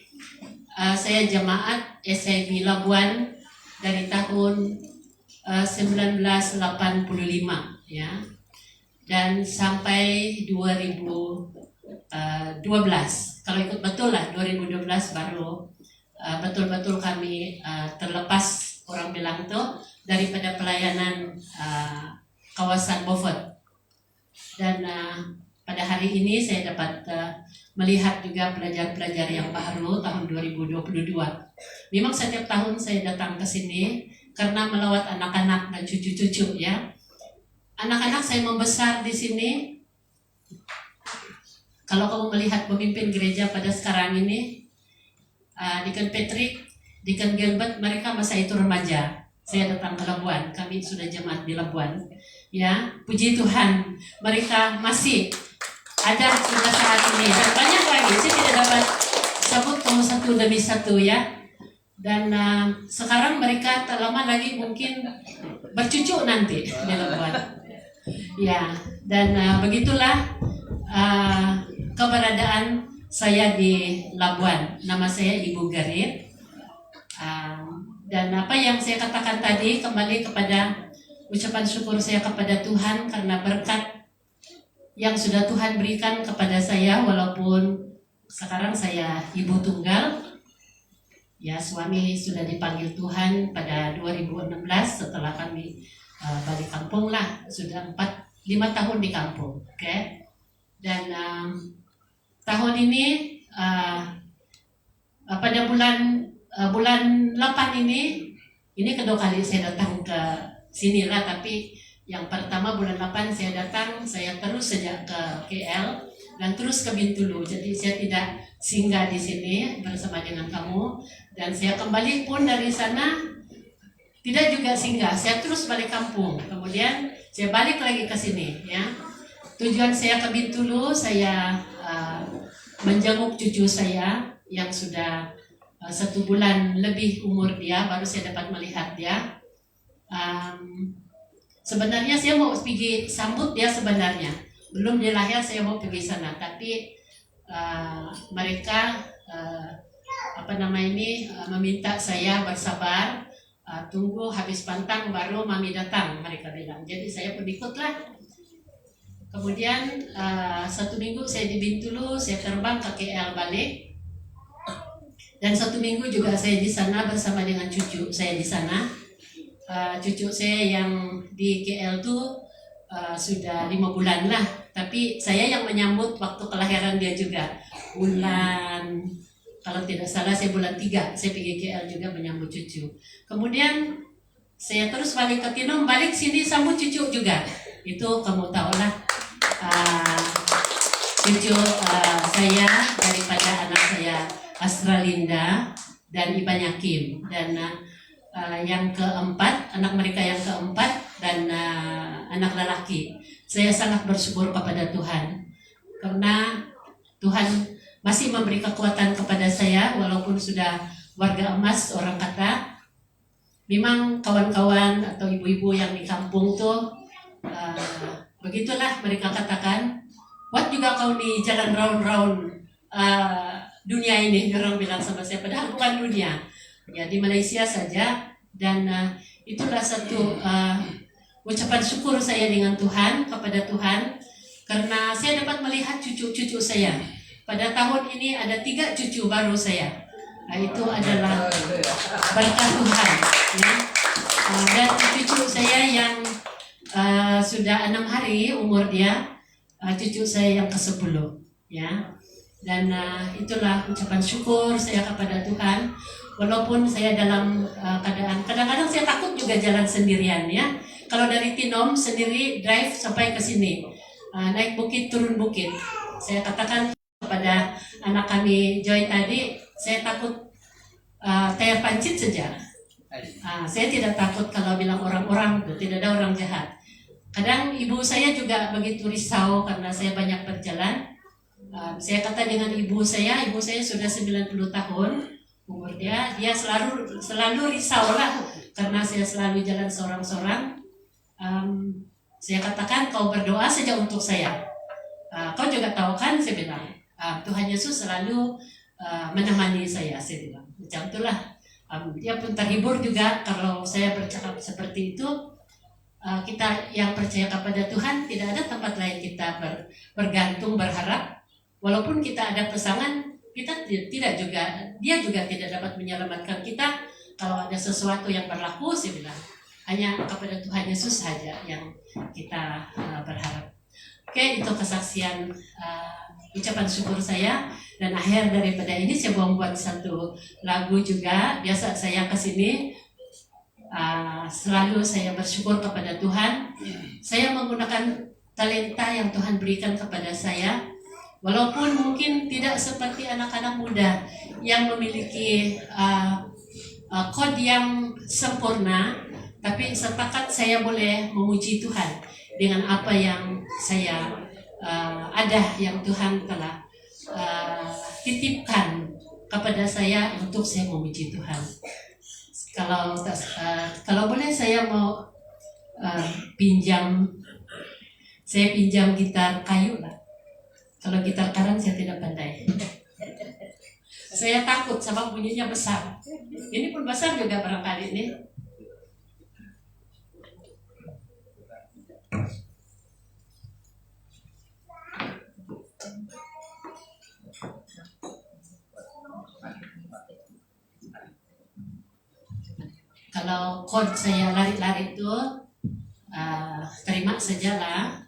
Saya jemaat SIB Labuan dari tahun 1985 ya, dan sampai 2012. Kalau ikut betul lah 2012 baru betul-betul kami terlepas, orang bilang tuh, daripada pelayanan kawasan Beaufort. Dan pada hari ini saya dapat melihat juga pelajar-pelajar yang baru tahun 2022. Memang setiap tahun saya datang ke sini karena melawat anak-anak dan cucu-cucu ya. Anak-anak saya membesar di sini. Kalau kamu melihat pemimpin gereja pada sekarang ini, Deacon Patrick, Deacon Gilbert, mereka masa itu remaja. Saya datang ke Labuan, kami sudah jemaat di Labuan. Ya, puji Tuhan, mereka masih ada hingga saat ini dan banyak lagi. Saya tidak dapat sebut kamu satu demi satu ya. Dan sekarang mereka tak lama lagi mungkin bercucu nanti di Labuan. Ya, dan begitulah keberadaan saya di Labuan. Nama saya Ibu Garit. Dan apa yang saya katakan tadi kembali kepada ucapan syukur saya kepada Tuhan karena berkat yang sudah Tuhan berikan kepada saya, walaupun sekarang saya ibu tunggal. Ya, suami sudah dipanggil Tuhan pada 2016 setelah kami balik kampung lah, sudah 5 tahun di kampung, oke? Dan tahun ini pada bulan 8 ini kedua kali saya datang ke sini lah, tapi yang pertama bulan 8 saya datang, saya terus sejak ke KL dan terus ke Bintulu, jadi saya tidak singgah di sini bersama dengan kamu, dan saya kembali pun dari sana tidak juga singgah, saya terus balik kampung, kemudian saya balik lagi ke sini, ya. Tujuan saya ke Bintulu, saya menjenguk cucu saya yang sudah 1 bulan lebih umur dia, baru saya dapat melihat dia. Sebenarnya saya mau pergi sambut dia sebenarnya, belum dia lahir saya mau pergi sana, tapi mereka meminta saya bersabar, tunggu habis pantang baru mami datang, mereka bilang. Jadi saya pun ikutlah. Kemudian 1 minggu saya di Bintulu, saya terbang ke KL balik, dan 1 minggu juga saya di sana bersama dengan cucu saya di sana. Cucu saya yang di KL tuh sudah 5 bulan lah, tapi saya yang menyambut waktu kelahiran dia juga. Bulan, kalau tidak salah saya bulan 3 saya pergi KL juga menyambut cucu. Kemudian saya terus balik ke Tinom, balik sini sambut cucu juga. Itu kamu tahulah, cucu saya daripada anak saya Astralinda dan Ibanya Kim, dan yang keempat, anak mereka yang keempat, dan anak lelaki. Saya sangat bersyukur kepada Tuhan karena Tuhan masih memberi kekuatan kepada saya walaupun sudah warga emas, orang kata. Memang kawan-kawan atau ibu-ibu yang di kampung tuh begitulah mereka katakan, "What juga kau di jalan round-round dunia ini?" Orang bilang sama saya, padahal bukan dunia, ya di Malaysia saja. Dan itulah satu ucapan syukur saya dengan Tuhan, kepada Tuhan, karena saya dapat melihat cucu-cucu saya. Pada tahun ini ada 3 cucu baru saya. Itu adalah berkat Tuhan, ya. Dan cucu saya yang sudah 6 hari umur dia, cucu saya yang ke-10, ya. Dan itulah ucapan syukur saya kepada Tuhan. Walaupun saya dalam keadaan, kadang-kadang saya takut juga jalan sendirian, ya. Kalau dari Tinom sendiri drive sampai ke sini, naik bukit turun bukit, saya katakan kepada anak kami Joy tadi, saya takut tayar pancit saja. Saya tidak takut kalau bilang orang-orang tuh, tidak ada orang jahat. Kadang ibu saya juga begitu risau karena saya banyak berjalan. Saya kata dengan ibu saya sudah 90 tahun umur dia selalu risau lah karena saya selalu jalan seorang-seorang. Saya katakan, kau berdoa saja untuk saya. Kau juga tahu kan, saya bilang, Tuhan Yesus selalu menemani saya bilang. Macam itulah. Dia pun terhibur juga kalau saya bercakap seperti itu. Kita yang percaya kepada Tuhan, tidak ada tempat lain kita bergantung, berharap. Walaupun kita ada pasangan, kita tidak juga, dia juga tidak dapat menyelamatkan kita kalau ada sesuatu yang berlaku, saya bilang. Hanya kepada Tuhan Yesus saja yang kita berharap. Oke, itu kesaksian ucapan syukur saya. Dan akhir daripada ini saya buat satu lagu juga. Biasa saya kesini selalu saya bersyukur kepada Tuhan. Saya menggunakan talenta yang Tuhan berikan kepada saya. Walaupun mungkin tidak seperti anak-anak muda yang memiliki kode yang sempurna, tapi sepakat saya boleh memuji Tuhan dengan apa yang saya ada, yang Tuhan telah titipkan kepada saya untuk saya memuji Tuhan. Kalau boleh saya mau pinjam gitar kayu lah. Kalau gitar karan saya tidak pandai. Saya takut sama bunyinya besar. Ini pun besar juga barangkali ini. Kalau chord saya lari-lari itu terima sajalah.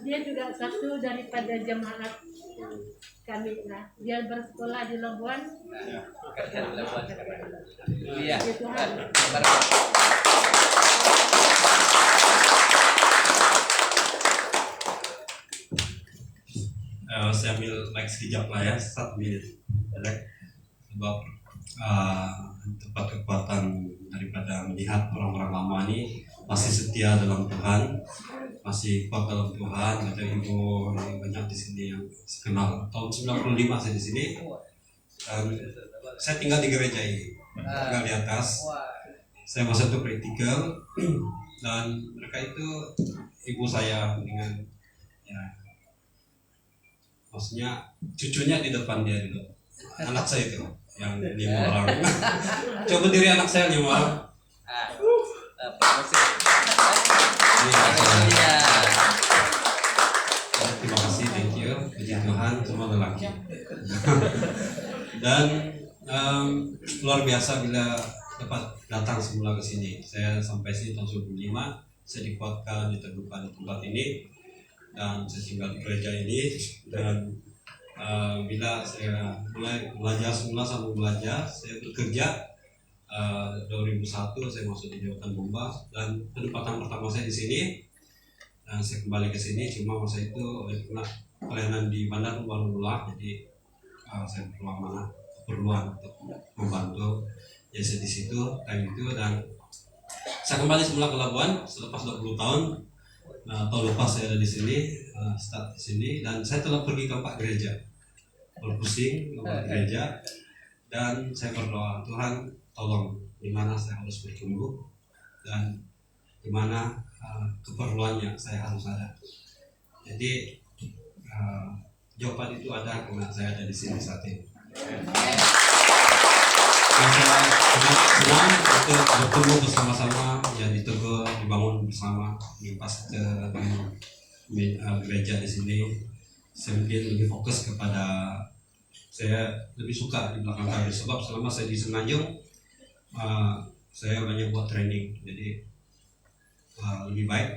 Dia juga satu daripada jemaat kami lah. Dia bersekolah di Labuan. Iya. Ya Tuhan. Saya ambil mic sekejap lah ya, 1 menit. Sebab tempat kekuatan daripada melihat orang-orang lama ini masih setia dalam Tuhan, masih kuat dalam Tuhan. Ada ibu yang banyak di sini yang kenal. Tahun 95 saya di sini. Saya tinggal di gereja ini, tinggal di atas. Saya masa itu praktikal dan mereka itu ibu saya dengan ya, maksudnya cucunya di depan dia dulu. Anak saya itu yang 5 orang. Coba diri anak saya 5 orang. Ini anak saya. Dan luar biasa bila dapat datang semula ke sini. Saya sampai sini tahun 2005, saya dikuatkan, diteguhkan di tempat ini, dan saya tinggal di gereja ini. Dan bila saya mulai belajar semula sambil belajar, saya bekerja. 2001 saya masuk di jabatan bomba, dan penempatan pertama saya di sini. Dan saya kembali ke sini, cuma masa itu kena pelayanan di bandar baru mulai, jadi saya keperluan untuk membantu. Jadi saya di situ time itu, dan saya kembali semula ke Labuan selepas 20 tahun. Tahun lepas saya ada di sini, start di sini, dan saya telah pergi ke 4 gereja, berpusing ke 4 gereja, dan saya berdoa, Tuhan tolong di mana saya harus bertumbuh dan di mana keperluannya saya harus ada. Jadi jawaban itu ada karena saya ada di sini saat ini. Saya senang untuk bertemu bersama-sama, ya ditegur, dibangun bersama di pastor gereja di sini. Saya mungkin lebih fokus kepada, saya lebih suka di belakang karir, sebab selama saya di Semenanjung saya banyak buat training, jadi lebih baik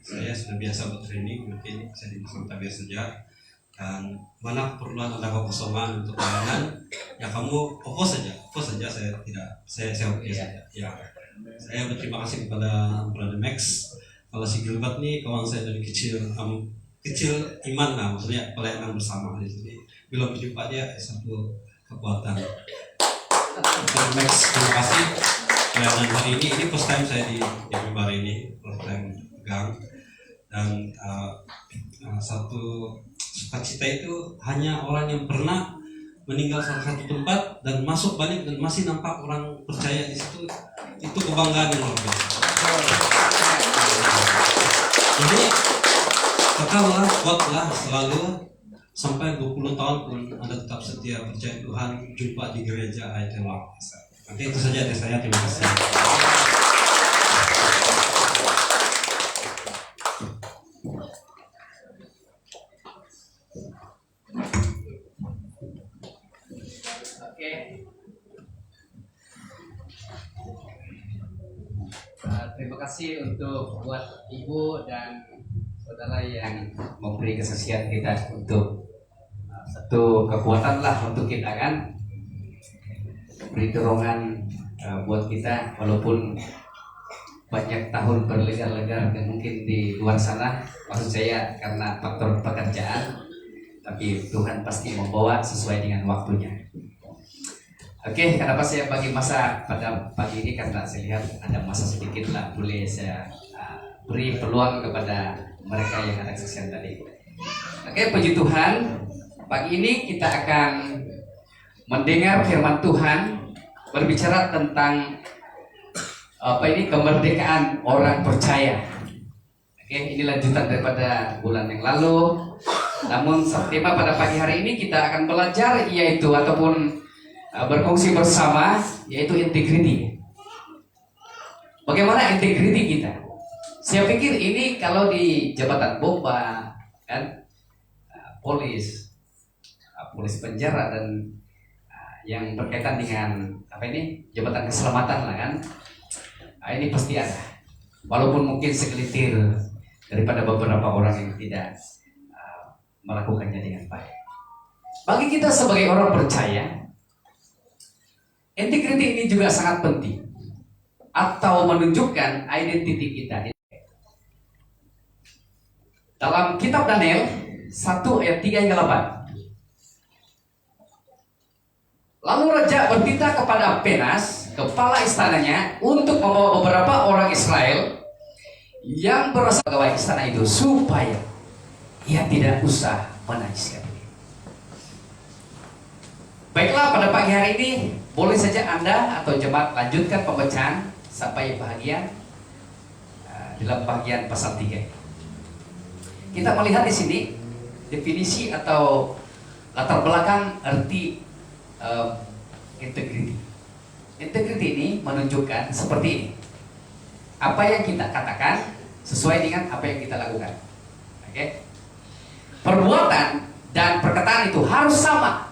saya sudah biasa buat training, mungkin saya di belakang tabir saja. Dan mana keperluan ada kekosongan untuk pelayanan, ya kamu fokus saja, saya tidak, saya oke saja. Ya, saya berterima kasih kepada Brother Max. Kalau si Gilbert nih kawan saya dari kecil iman lah, maksudnya pelayanan bersama di sini. Bila berjumpa dia satu kekuatan. Brother Max, terima kasih pelayanan hari ini first time saya di mimbar ini, first time pegang. Dan satu sukacita itu hanya orang yang pernah meninggal salah satu tempat dan masuk balik dan masih nampak orang percaya di situ, itu kebanggaan yang luar biasa. Jadi kekallah, kuatlah selalu sampai 20 tahun pun Anda tetap setia percaya Tuhan, jumpa di gereja ITLA. Oke, itu saja dari saya, terima kasih. Terima kasih untuk buat ibu dan saudara yang memberi kesaksian kita untuk satu kekuatan lah untuk kita kan, beri dorongan buat kita walaupun banyak tahun berlegar-legar dan mungkin di luar sana, maksud saya karena faktor pekerjaan, tapi Tuhan pasti membawa sesuai dengan waktunya. Oke, kenapa saya bagi masa pada pagi ini? Karena saya lihat ada masa sedikit lah, boleh saya beri peluang kepada mereka yang ada kesaksian tadi. Oke, puji Tuhan. Pagi ini kita akan mendengar firman Tuhan berbicara tentang kemerdekaan orang percaya. Oke, ini lanjutan daripada bulan yang lalu. Namun tema pada pagi hari ini kita akan belajar yaitu ataupun berfungsi bersama, yaitu integriti. Bagaimana integriti kita? Saya pikir ini kalau di jabatan bomba kan, polis penjara dan yang berkaitan dengan jabatan keselamatan lah kan, ini pasti ada. Walaupun mungkin segelintir daripada beberapa orang yang tidak melakukannya dengan baik. Bagi kita sebagai orang percaya, integriti ini juga sangat penting atau menunjukkan identiti kita. Dalam kitab Daniel 1 ayat 3 hingga 8. Lalu raja bertitah kepada Penas, kepala istananya, untuk membawa beberapa orang Israel yang berasal pegawai istana itu supaya ia tidak usah menajiskan diri. Baiklah, pada pagi hari ini boleh saja Anda atau jemaat lanjutkan pembacaan sampai bahagian dalam bagian pasal 3. Kita melihat di sini definisi atau latar belakang arti integriti. Integriti ini menunjukkan seperti ini. Apa yang kita katakan sesuai dengan apa yang kita lakukan. Oke. Perbuatan dan perkataan itu harus sama.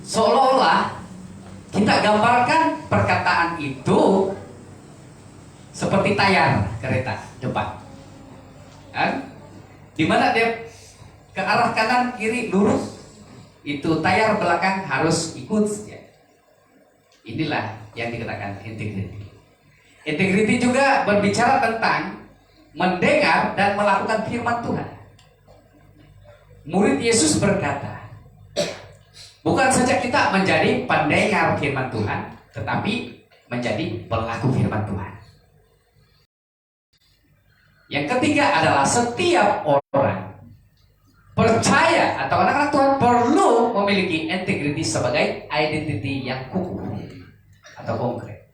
Seolah-olah kita gambarkan perkataan itu seperti tayar kereta depan, di mana dia ke arah kanan kiri lurus, itu tayar belakang harus ikut. Inilah yang dikatakan integrity. Integrity juga berbicara tentang mendengar dan melakukan firman Tuhan. Murid Yesus berkata, bukan saja kita menjadi pendengar firman Tuhan, tetapi menjadi pelaku firman Tuhan. Yang ketiga adalah setiap orang percaya atau anak-anak Tuhan perlu memiliki integriti sebagai identity yang kukuh atau konkret.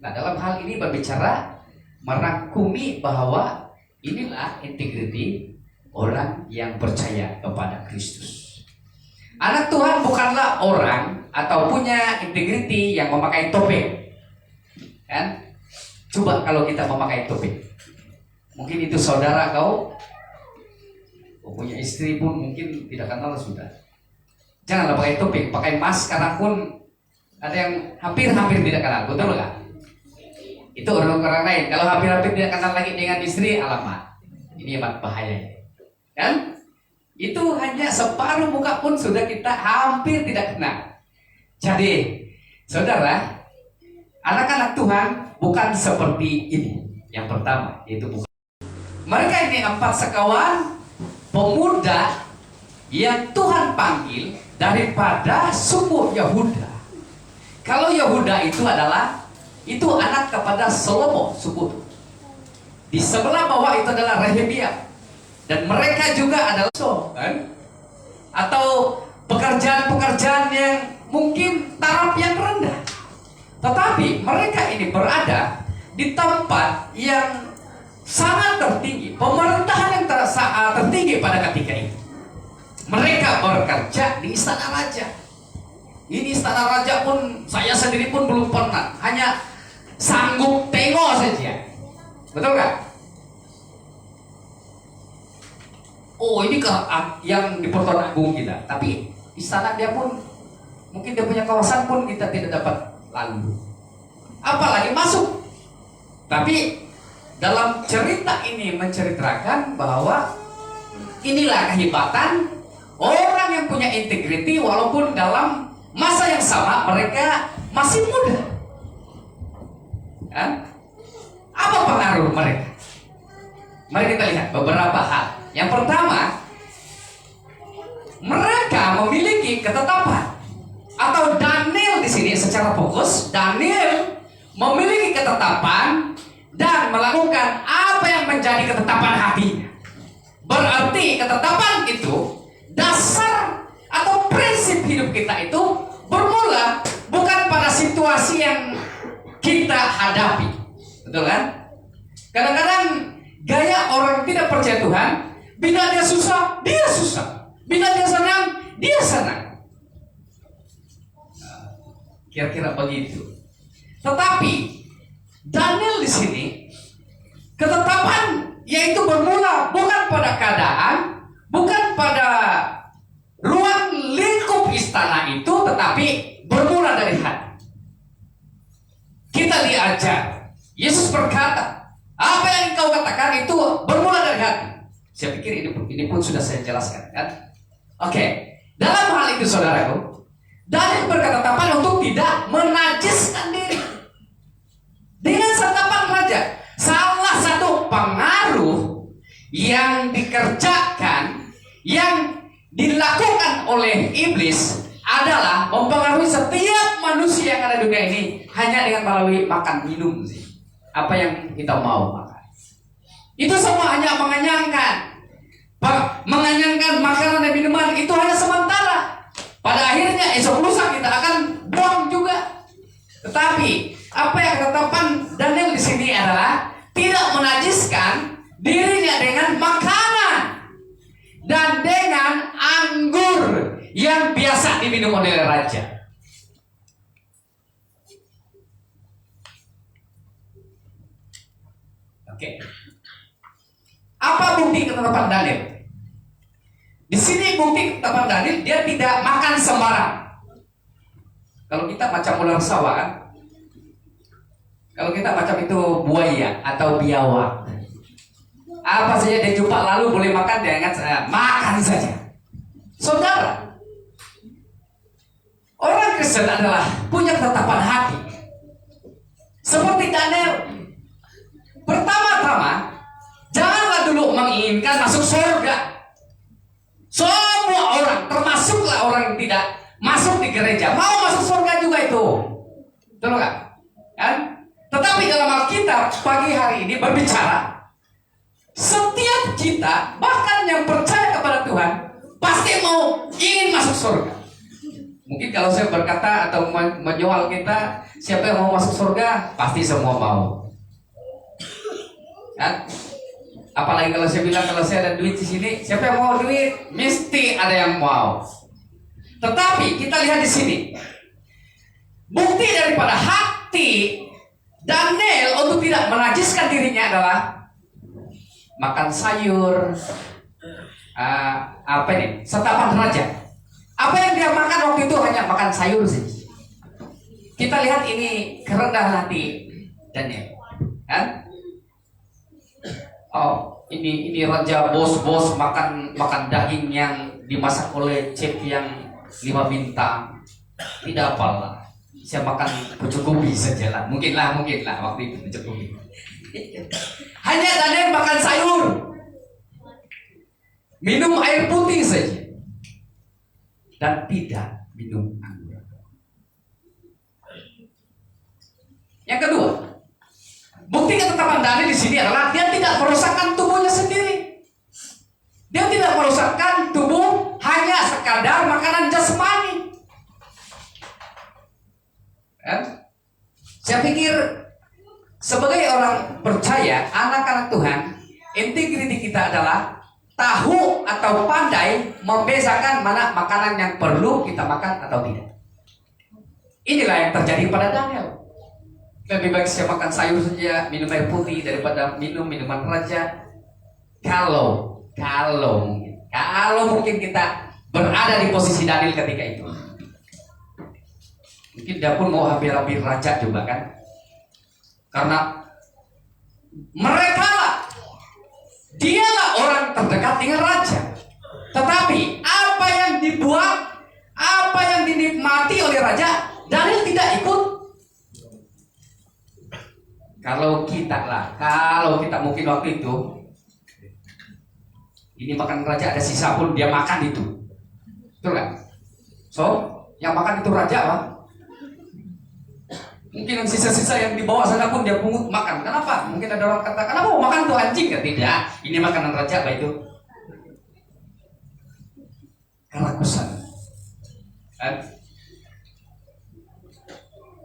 Nah, dalam hal ini berbicara merangkumi bahwa inilah integriti orang yang percaya kepada Kristus. Anak Tuhan bukanlah orang atau punya integriti yang memakai topeng. Kan? Coba kalau kita memakai topeng. Mungkin itu saudara kau punya istri pun mungkin tidak kenal sudah. Janganlah pakai topeng, pakai masker pun ada yang hampir-hampir tidak kenal, betul nggak? Itu orang lain. Kalau hampir-hampir tidak kenal lagi dengan istri, alamat ini amat bahaya, kan? Itu hanya separuh muka pun sudah kita hampir tidak kenal. Jadi, saudara, anak-anak Tuhan bukan seperti ini. Yang pertama, yaitu bukan. Mereka ini 4 sekawan pemuda yang Tuhan panggil daripada suku Yehuda. Kalau Yehuda itu anak kepada Salomo suku. Di sebelah bawah itu adalah Rehabiam. Dan mereka juga adalah kan? Atau pekerjaan-pekerjaan yang mungkin taraf yang rendah. Tetapi mereka ini berada di tempat yang sangat tertinggi, pemerintahan yang tertinggi pada ketika itu. Mereka bekerja di istana raja. Ini istana raja pun saya sendiri pun belum pernah, hanya sanggup tengok saja. Betul nggak? Oh, ini yang di Pertuan Agung kita. Tapi istana dia pun mungkin dia punya kawasan pun kita tidak dapat lalu. Apalagi masuk. Tapi dalam cerita ini menceritakan bahwa inilah kehebatan orang yang punya integriti walaupun dalam masa yang sama mereka masih muda. Kan? Apa pengaruh mereka? Mari kita lihat beberapa hal. Yang pertama, mereka memiliki ketetapan. Atau Daniel di sini secara fokus, Daniel memiliki ketetapan dan melakukan apa yang menjadi ketetapan hatinya. Berarti ketetapan itu dasar atau prinsip hidup kita itu bermula bukan pada situasi yang kita hadapi. Betul kan? Kadang-kadang gaya orang tidak percaya Tuhan, bila dia susah, dia susah. Bila dia senang, dia senang. Kira-kira begitu. Tetapi Daniel di sini ketetapan yaitu bermula bukan pada keadaan, bukan pada ruang lingkup istana itu, tetapi bermula dari hati. Kita diajar. Yesus berkata, apa yang kau katakan itu bermula dari hati. Saya pikir ini pun sudah saya jelaskan, kan? Oke. Dalam hal itu saudaraku, Daniel berketetapan untuk tidak menajiskan diri. Dengan santapan raja, salah satu pengaruh yang dikerjakan, yang dilakukan oleh iblis adalah mempengaruhi setiap manusia yang ada di dunia ini hanya dengan melalui makan minum sih. Apa yang kita mau makan. Itu semua hanya mengenyangkan makanan dan minuman itu hanya sementara. Pada akhirnya esok lusa kita akan buang juga. Tetapi apa yang ketetapan Daniel di sini adalah tidak menajiskan dirinya dengan makanan dan dengan anggur yang biasa diminum oleh raja. Oke. Apa Apa bukti ketetapan Daniel? Di sini bukti ketetapan Daniel, dia tidak makan sembarang. Kalau kita macam ular sawah kan? Kalau kita macam itu buaya atau biawak, apa saja dia jumpa lalu boleh makan, dia ingat makan saja. Saudara, orang Kristen adalah punya ketetapan hati. Seperti Daniel. Pertama-tama, janganlah dulu menginginkan masuk surga. Semua orang, termasuklah orang yang tidak masuk di gereja, mau masuk surga juga itu. Betul nggak? Kan? Tetapi dalam Alkitab pagi hari ini berbicara, setiap kita, bahkan yang percaya kepada Tuhan, pasti mau ingin masuk surga. Mungkin kalau saya berkata atau menyoal kita, siapa yang mau masuk surga? Pasti semua mau. Kan? Apalagi kalau saya bilang kalau saya ada duit di sini, siapa yang mau duit? Mesti ada yang mau. Tetapi kita lihat di sini, bukti daripada hati Daniel untuk tidak menajiskan dirinya adalah makan sayur, santapan raja. Apa yang dia makan waktu itu hanya makan sayur sih. Kita lihat ini kerendahan hati Daniel, kan? Oh, ini raja bos makan daging yang dimasak oleh chef yang 5 bintang. Tidak apalah, saya makan pucuk ubi saja lah. Mungkin lah waktu itu pucuk ubi. Hanya Daniel makan sayur, minum air putih saja, dan tidak minum anggur. Yang kedua, bukti ketetapan Daniel di sini adalah dia tidak merusakkan tubuhnya sendiri. Dia tidak merusakkan tubuh hanya sekadar makanan jasmani. Saya pikir sebagai orang percaya, anak-anak Tuhan, integriti kita adalah tahu atau pandai membedakan mana makanan yang perlu kita makan atau tidak. Inilah yang terjadi pada Daniel. Lebih baik saya makan sayur saja, minum air putih daripada minum minuman raja. Kalau mungkin kita berada di posisi Daniel ketika itu, mungkin dia pun mau hampir-hampir raja juga kan, karena dialah orang terdekat dengan raja. Tetapi apa yang dibuat, apa yang dinikmati oleh raja, Daniel tidak ikut. Kalau kita mungkin waktu itu, ini makan raja ada sisa pun dia makan itu, betul kan? So, yang makan itu raja lah. Mungkin yang sisa-sisa yang dibawa sana pun dia pungut makan. Kenapa? Mungkin ada orang kata, kenapa mau makan tuh anjing? Kan tidak, ini makanan raja apa itu? Kerakusan.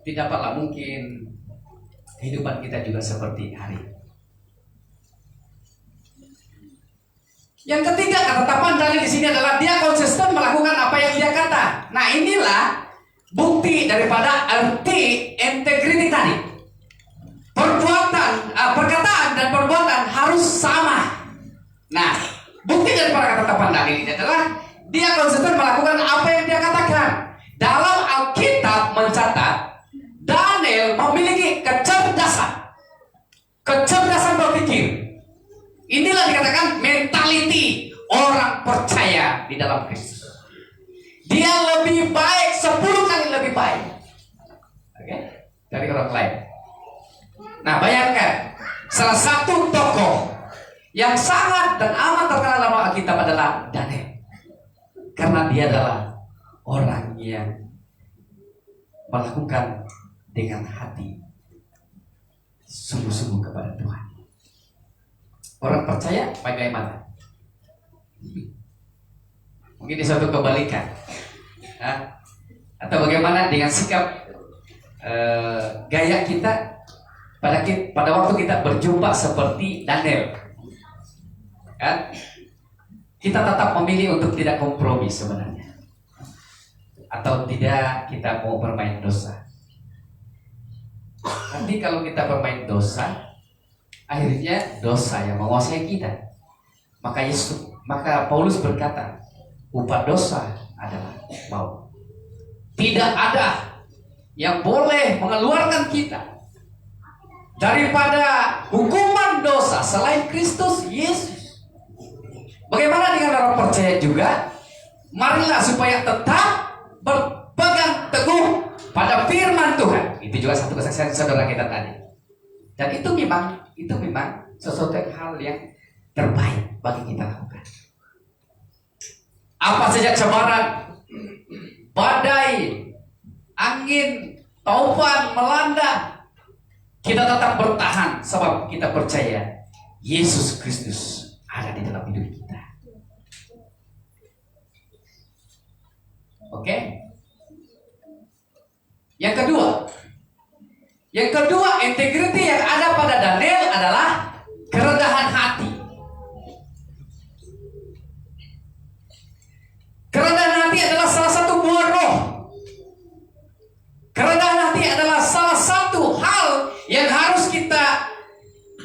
Tidak apalah, mungkin kehidupan kita juga seperti hari. Yang ketiga, ketetapan Daniel di sini adalah dia konsisten melakukan apa yang dia kata. Nah, inilah bukti daripada arti integriti tadi. Perkataan dan perbuatan harus sama. Nah, bukti daripada ketetapan Daniel ini adalah dia konsisten melakukan apa yang dia katakan. Dalam Alkitab mencatat Daniel memiliki kecerdasan berpikir. Inilah dikatakan mentality orang percaya di dalam Kristus. Dia lebih baik, 10 kali lebih baik, dari orang lain. Nah, bayangkan, salah satu tokoh yang sangat dan amat terkenal dalam Alkitab adalah Daniel. Karena dia adalah orang yang melakukan dengan hati sungguh-sungguh kepada Tuhan. Orang percaya bagaimana? Mungkin di suatu kebalikan, atau bagaimana dengan sikap gaya kita pada waktu kita berjumpa seperti Daniel, kan? Kita tetap memilih untuk tidak kompromi sebenarnya, atau tidak kita mau bermain dosa. Nanti kalau kita bermain dosa, akhirnya dosa yang menguasai kita. Maka Paulus berkata, upah dosa adalah maut. Tidak ada yang boleh mengeluarkan kita daripada hukuman dosa selain Kristus Yesus. Bagaimana dengan orang percaya juga? Marilah supaya tetap berpegang teguh pada firman Tuhan. Itu juga satu kesaksian saudara kita tadi. Dan itu memang sesuatu hal yang terbaik bagi kita lakukan. Apa saja cobaan, badai, angin, taufan melanda, kita tetap bertahan sebab kita percaya Yesus Kristus ada di dalam hidup kita. Oke? Yang kedua, integriti yang ada pada Daniel adalah kerendahan hati. Kerendahan hati adalah salah satu buah roh. Kerendahan hati adalah salah satu hal yang harus kita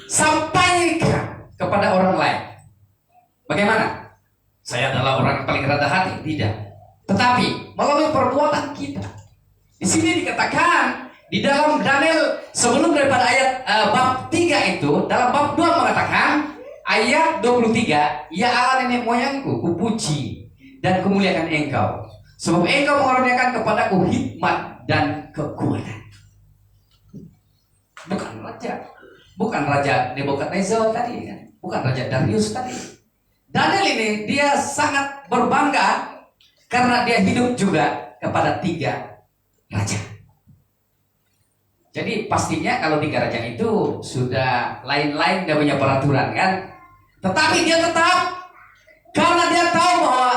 sampaikan kepada orang lain. Bagaimana? Saya adalah orang yang paling rendah hati? Tidak. Tetapi melalui perbuatan kita. Di sini dikatakan di dalam Daniel sebelum daripada ayat bab 3 itu, dalam bab 2 mengatakan ayat 23, ya Allah nenek moyangku, kupuji dan kemuliakan engkau, sebab engkau mengaruniakan kepadaku hikmat dan kekuatan. Bukan raja Nebukadnezar tadi kan? Bukan raja Darius tadi. Daniel ini dia sangat berbangga karena dia hidup juga kepada 3 raja. Jadi pastinya kalau 3 raja itu sudah lain-lain, dia punya peraturan kan. Tetapi dia tetap, karena dia tahu bahwa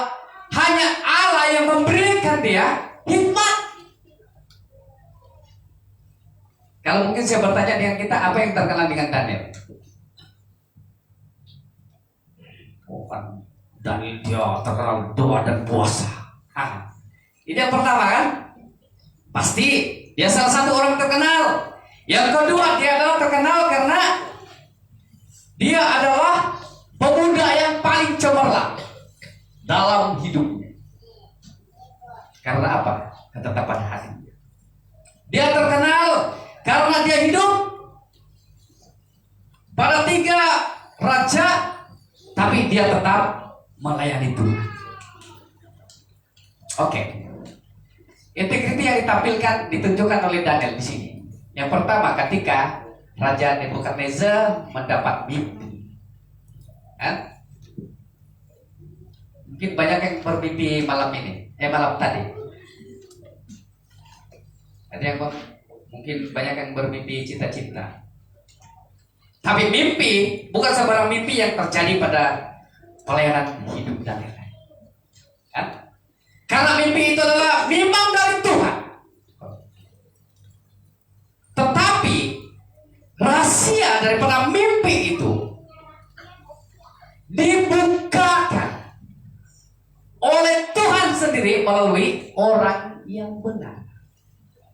hanya Allah yang memberikan dia hikmat. Kalau mungkin saya bertanya dengan kita, apa yang terkenal dengan Daniel? Daniel dia terkenal doa dan puasa. Ini yang pertama kan? Pasti dia salah satu orang terkenal. Yang kedua, dia adalah terkenal karena dia adalah pemuda yang paling cemerlang dalam hidupnya. Karena apa? Ketetapan hati. Dia terkenal karena dia hidup pada 3 raja, tapi dia tetap melayani Tuhan. Oke. Integriti yang ditunjukkan oleh Daniel di sini. Yang pertama, ketika Raja Nebukadnezar mendapat mimpi. Mungkin banyak yang bermimpi malam ini, malam tadi. Ada yang mungkin banyak yang bermimpi cita-cita. Tapi mimpi bukan sembarang mimpi yang terjadi pada pelayanan hidup Daniel. Karena mimpi itu adalah memang dari Tuhan. Tetapi rahasia daripada mimpi itu dibukakan oleh Tuhan sendiri melalui orang yang benar.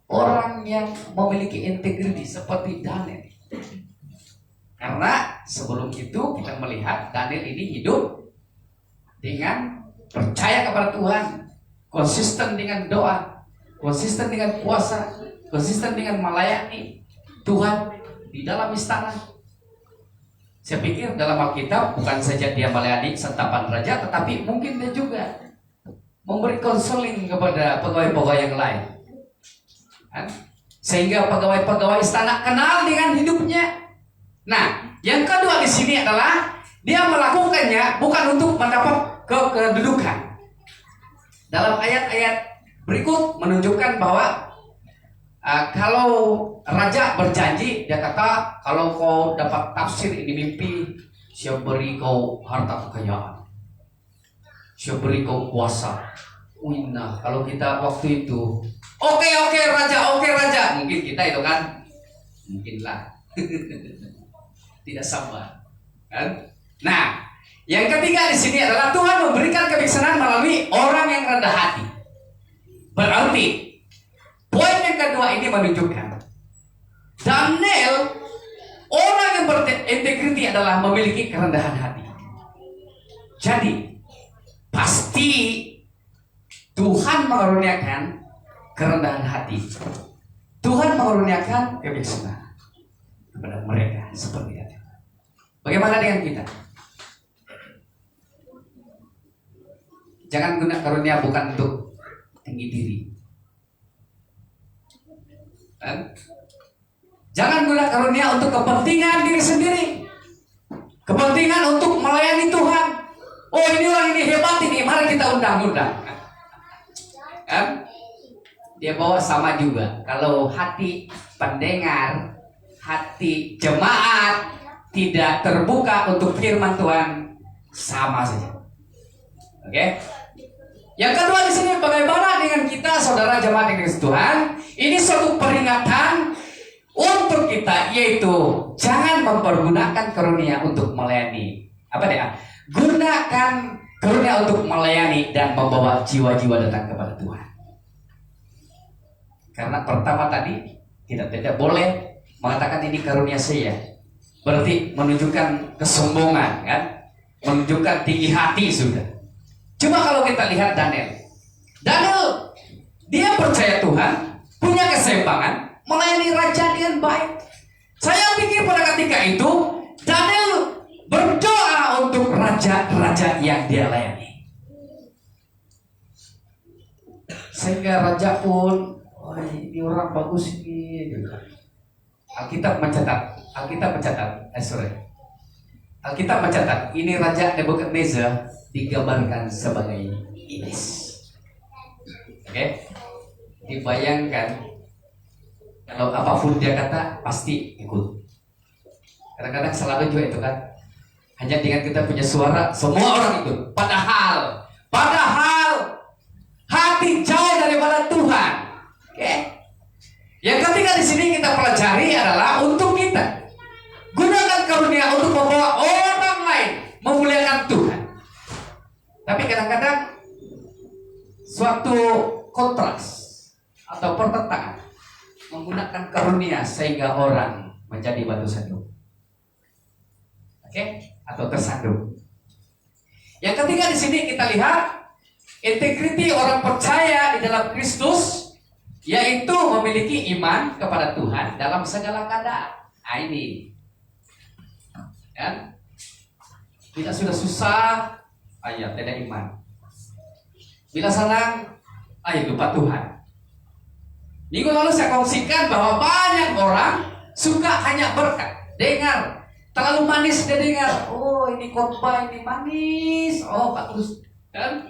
Orang yang memiliki integritas seperti Daniel. Karena sebelum itu kita melihat Daniel ini hidup dengan percaya kepada Tuhan, konsisten dengan doa, konsisten dengan puasa, konsisten dengan melayani Tuhan di dalam istana. Saya pikir dalam Alkitab bukan saja dia melayani santapan raja, tetapi mungkin dia juga memberi konseling kepada pegawai-pegawai yang lain, sehingga pegawai-pegawai istana kenal dengan hidupnya. Nah, yang kedua di sini adalah dia melakukannya bukan untuk mendapat kedudukan. Dalam ayat-ayat berikut menunjukkan bahwa kalau raja berjanji, dia kata, kalau kau dapat tafsir ini mimpi, saya beri kau harta kekayaan, saya beri kau kuasa. Nah, kalau kita waktu itu, oke raja, mungkin kita itu kan, mungkinlah tidak sama, kan? Nah, yang ketiga di sini adalah Tuhan memberikan kebijaksanaan melalui orang yang rendah hati. Berarti poin yang kedua ini menunjukkan Daniel, orang yang berintegriti adalah memiliki kerendahan hati. Jadi pasti Tuhan mengaruniakan kerendahan hati. Tuhan mengaruniakan kebijaksanaan kepada mereka seperti itu. Bagaimana dengan kita? Jangan guna karunia bukan untuk tinggi diri. Jangan guna karunia untuk kepentingan diri sendiri. Kepentingan untuk melayani Tuhan. Oh, ini orang ini hebat ini, mari kita undang-undang. Kan? Dia bawa sama juga. Kalau hati pendengar, hati jemaat tidak terbuka untuk firman Tuhan, sama saja. Oke? Yang kedua di sini, bagaimana dengan kita saudara jemaat yang dikasihi Tuhan? Ini suatu peringatan untuk kita, yaitu jangan mempergunakan karunia untuk melayani. Apa dia? Gunakan karunia untuk melayani dan membawa jiwa-jiwa datang kepada Tuhan. Karena pertama tadi tidak boleh mengatakan ini karunia saya. Berarti menunjukkan kesombongan, kan? Menunjukkan tinggi hati sudah. Cuma kalau kita lihat Daniel, dia percaya Tuhan, punya keseimbangan, melayani raja dengan baik. Saya pikir pada ketika itu Daniel berdoa untuk raja-raja yang dia layani, sehingga raja pun, oh, ini orang bagus ini. Alkitab mencatat ini raja Nebukadnezar digambarkan sebagai iblis. Oke? Dibayangkan kalau apapun dia kata pasti ikut. Kadang-kadang selalu juga itu kan, hanya dengan kita punya suara semua orang ikut. Padahal hati jauh daripada Tuhan. Oke? Yang ketiga di sini kita pelajari adalah untuk kita gunakan karunia untuk membawa orang lain memuliakan Tuhan. Tapi kadang-kadang suatu kontras atau pertentangan menggunakan karunia sehingga orang menjadi batu sandung. Oke? Atau tersandung. Yang ketiga di sini kita lihat integriti orang percaya di dalam Kristus, yaitu memiliki iman kepada Tuhan dalam segala keadaan. Nah, ini kan? Bila sudah susah, ayo tidak iman. Bila senang, ayo lupa Tuhan. Minggu lalu saya kongsikan bahwa banyak orang suka hanya berkat. Dengar, terlalu manis dia dengar. Oh, ini khotbah ini manis. Oh, bagus. Kan?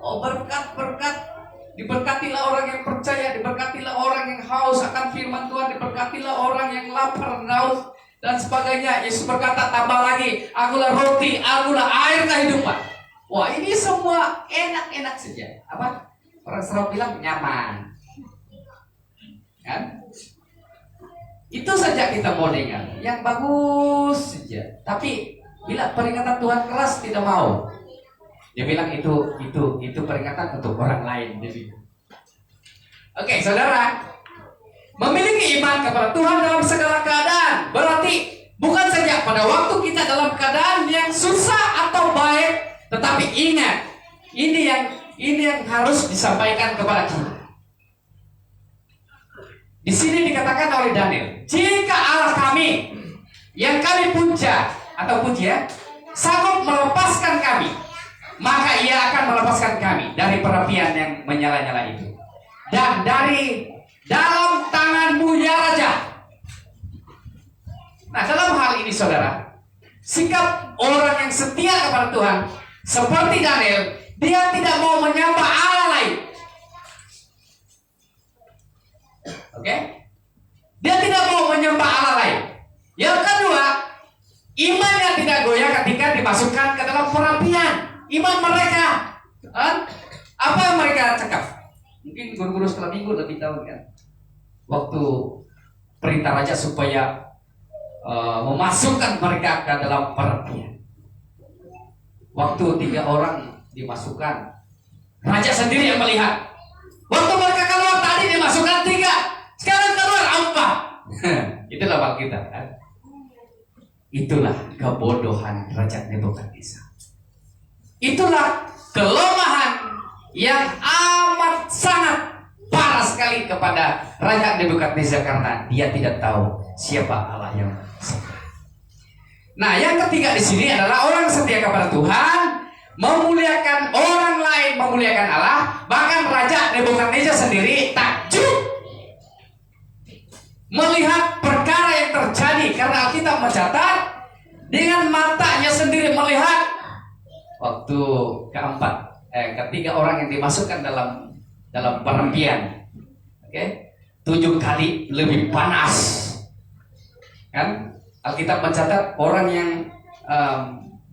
Oh, berkat. Diberkatilah orang yang percaya, diberkatilah orang yang haus akan firman Tuhan, diberkatilah orang yang lapar, haus, dan sebagainya. Yesus berkata, tambah lagi, akulah roti, akulah air kehidupan. Wah, ini semua enak-enak saja. Apa? Orang selalu bilang nyaman. Kan? Itu saja kita mau dengar, yang bagus saja. Tapi bila peringatan Tuhan keras tidak mau. Dia bilang itu peringatan untuk orang lain. Oke, saudara, memiliki iman kepada Tuhan dalam segala keadaan berarti bukan saja pada waktu kita dalam keadaan yang susah atau baik, tetapi ingat, ini yang harus disampaikan kepada kita. Di sini dikatakan oleh Daniel, jika Allah kami yang kami puja atau puji sanggup melepaskan kami, maka ia akan melepaskan kami dari perapian yang menyala-nyala itu dan dari dalam tanganmu ya Raja. Nah, dalam hal ini saudara, sikap orang yang setia kepada Tuhan seperti Daniel, dia tidak mau menyembah Allah lain. Oke? Dia tidak mau menyembah Allah lain. Yang kedua, imannya tidak goyah ketika dimasukkan ke dalam perapian. Iman mereka, apa yang mereka cakap? Mungkin guru-guru sekolah minggu lebih tahu kan. Waktu perintah raja supaya memasukkan mereka ke dalam perapian. Waktu 3 orang dimasukkan, raja sendiri yang melihat. Waktu mereka keluar tadi dimasukkan 3, sekarang keluar 4. Itulah kita kan. Itulah kebodohan Raja Nebukadnezar. Itulah kelemahan yang amat sangat parah sekali kepada Raja Nebukadnezar karena dia tidak tahu siapa Allah yang sebenarnya. Nah, yang ketiga di sini adalah orang setia kepada Tuhan, memuliakan orang lain, memuliakan Allah. Bahkan Raja Nebukadnezar sendiri takjub melihat perkara yang terjadi karena Alkitab mencatat dengan matanya sendiri melihat waktu ketiga orang yang dimasukkan dalam perempian, 7 kali lebih panas, kan? Alkitab mencatat orang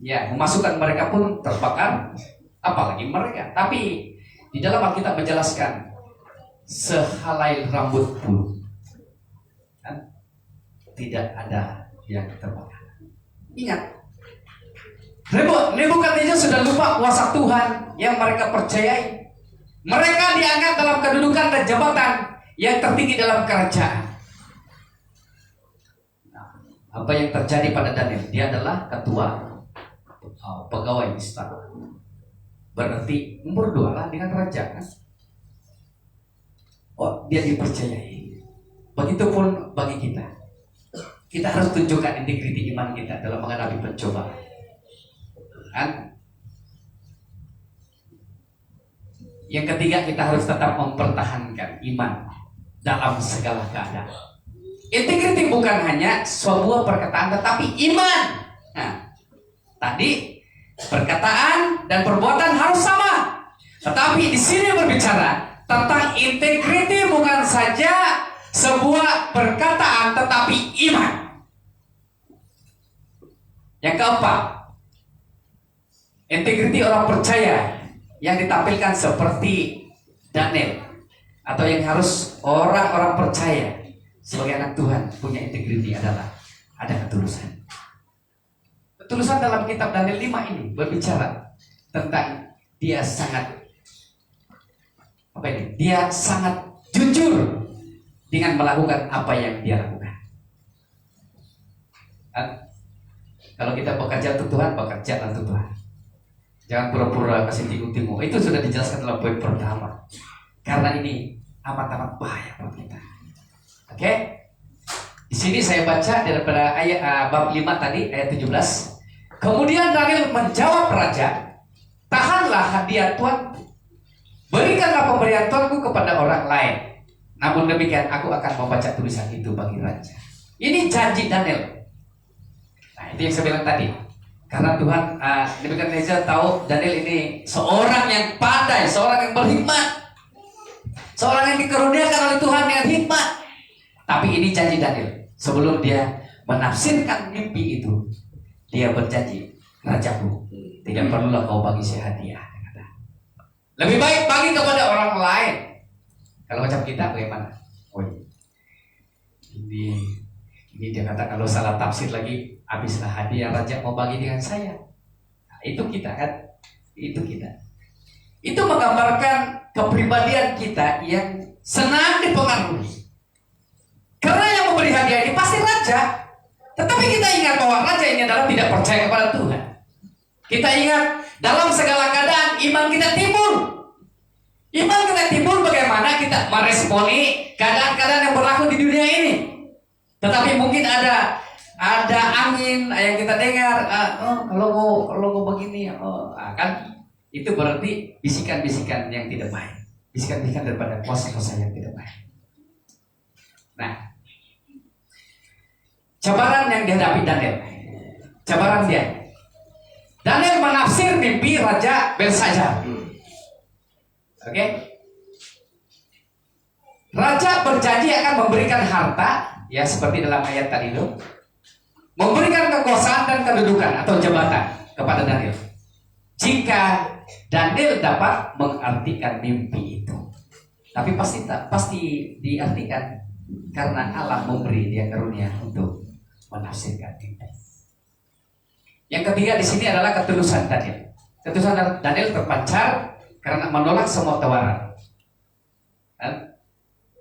yang memasukkan mereka pun terbakar, apalagi mereka. Tapi di dalam Alkitab menjelaskan sehelai rambut pun kan? Tidak ada yang terbakar. Ingat, Nebukadnezar sudah lupa kuasa Tuhan yang mereka percayai. Mereka diangkat dalam kedudukan dan jabatan yang tertinggi dalam kerajaan. Nah, apa yang terjadi pada Daniel? Dia adalah ketua pegawai istana. Berarti berdoalah dengan raja, kan? Oh, dia dipercayai. Begitupun bagi kita. Kita harus tunjukkan integriti iman kita dalam menghadapi pencobaan. Kan? Yang ketiga, kita harus tetap mempertahankan iman dalam segala keadaan. Integriti bukan hanya sebuah perkataan, tetapi iman. Nah, tadi perkataan dan perbuatan harus sama. Tetapi di sini berbicara tentang integriti bukan saja sebuah perkataan, tetapi iman. Yang keempat, integriti orang percaya yang ditampilkan seperti Daniel, atau yang harus orang-orang percaya sebagai anak Tuhan punya integriti adalah ada ketulusan. Ketulusan dalam kitab Daniel 5 ini berbicara tentang dia sangat dia sangat jujur dengan melakukan apa yang dia lakukan. Kalau kita bekerja untuk Tuhan, bekerja untuk Tuhan. Jangan pura-pura kasih tingu-tingu. Itu sudah dijelaskan dalam poin pertama. Karena ini amat-amat bahaya buat kita. Oke? Di sini saya baca daripada ayat bab 5 tadi, ayat 17. Kemudian Daniel menjawab raja, tahanlah hadiah Tuhan, berikanlah pemberian Tuanku kepada orang lain. Namun demikian aku akan membaca tulisan itu bagi raja. Ini janji Daniel. Nah, itu yang saya bilang tadi. Karena Tuhan Nebukadnezar tahu Daniel ini seorang yang pandai, seorang yang berhikmat, seorang yang dikaruniakan oleh Tuhan dengan hikmat. Tapi ini janji Daniel. Sebelum dia menafsirkan mimpi itu, dia berjanji, rajaku, tidak perlulah kau bagi saya hadiah. Lebih baik bagi kepada orang lain. Kalau macam kita bagaimana? Oh, ini dia kata kalau salah tafsir lagi, habislah hadiah raja mau bagi dengan saya. Nah, itu kita kan? Itu kita. Itu menggambarkan kepribadian kita yang senang dipengaruhi. Karena yang memberi hadiah ini pasti raja. Tetapi kita ingat bahwa raja ini adalah tidak percaya kepada Tuhan. Kita ingat dalam segala keadaan iman kita timbul. Iman kita timbul bagaimana kita meresponi keadaan-keadaan yang berlaku di dunia ini. Tetapi mungkin ada angin yang kita dengar, kalau mau begini, kan itu berarti bisikan-bisikan yang tidak baik, bisikan-bisikan daripada kuasa-kuasa yang tidak baik. Nah, cabaran yang dihadapi Daniel, cabaran dia. Daniel menafsir mimpi Raja Belshazzar. Oke? Raja berjanji akan memberikan harta, ya seperti dalam ayat tadi itu, memberikan kekuasaan dan kedudukan atau jabatan kepada Daniel jika Daniel dapat mengartikan mimpi itu. Tapi pasti diartikan karena Allah memberi dia karunia untuk menafsirkan mimpi. Yang ketiga di sini adalah ketulusan Daniel. Ketulusan Daniel terpancar karena menolak semua tawaran.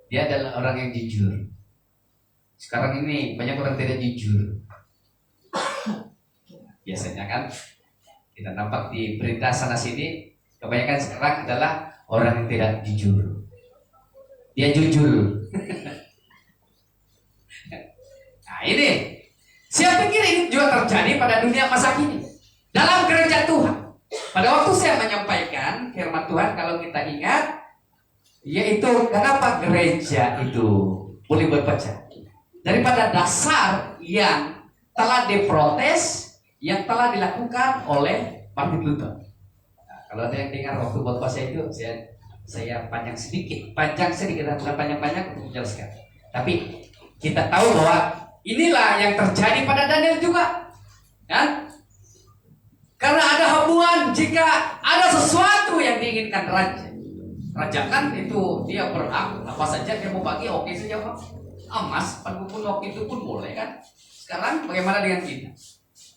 Dia adalah orang yang jujur. Sekarang ini banyak orang tidak jujur. Biasanya kan Kita nampak di berita sana sini, kebanyakan sekarang adalah orang yang tidak jujur. Dia jujur. Nah ini, saya pikir ini juga terjadi pada dunia masa kini. Dalam gereja Tuhan. Pada waktu saya menyampaikan firman Tuhan, kalau kita ingat, yaitu kenapa gereja itu boleh berpecah. Daripada dasar yang telah diprotes, yang telah dilakukan oleh Martin Luther. Nah, kalau ada yang dengar waktu buat saya itu, saya panjang sedikit, bukan panjang-panjang untuk menjelaskan. Tapi kita tahu bahwa inilah yang terjadi pada Daniel juga, kan? Karena ada hubungan jika ada sesuatu yang diinginkan raja. Raja kan itu dia berhak apa saja dia mau bagi, oke saja Pak. Emas, pun waktu itu pun boleh kan. Sekarang bagaimana dengan kita?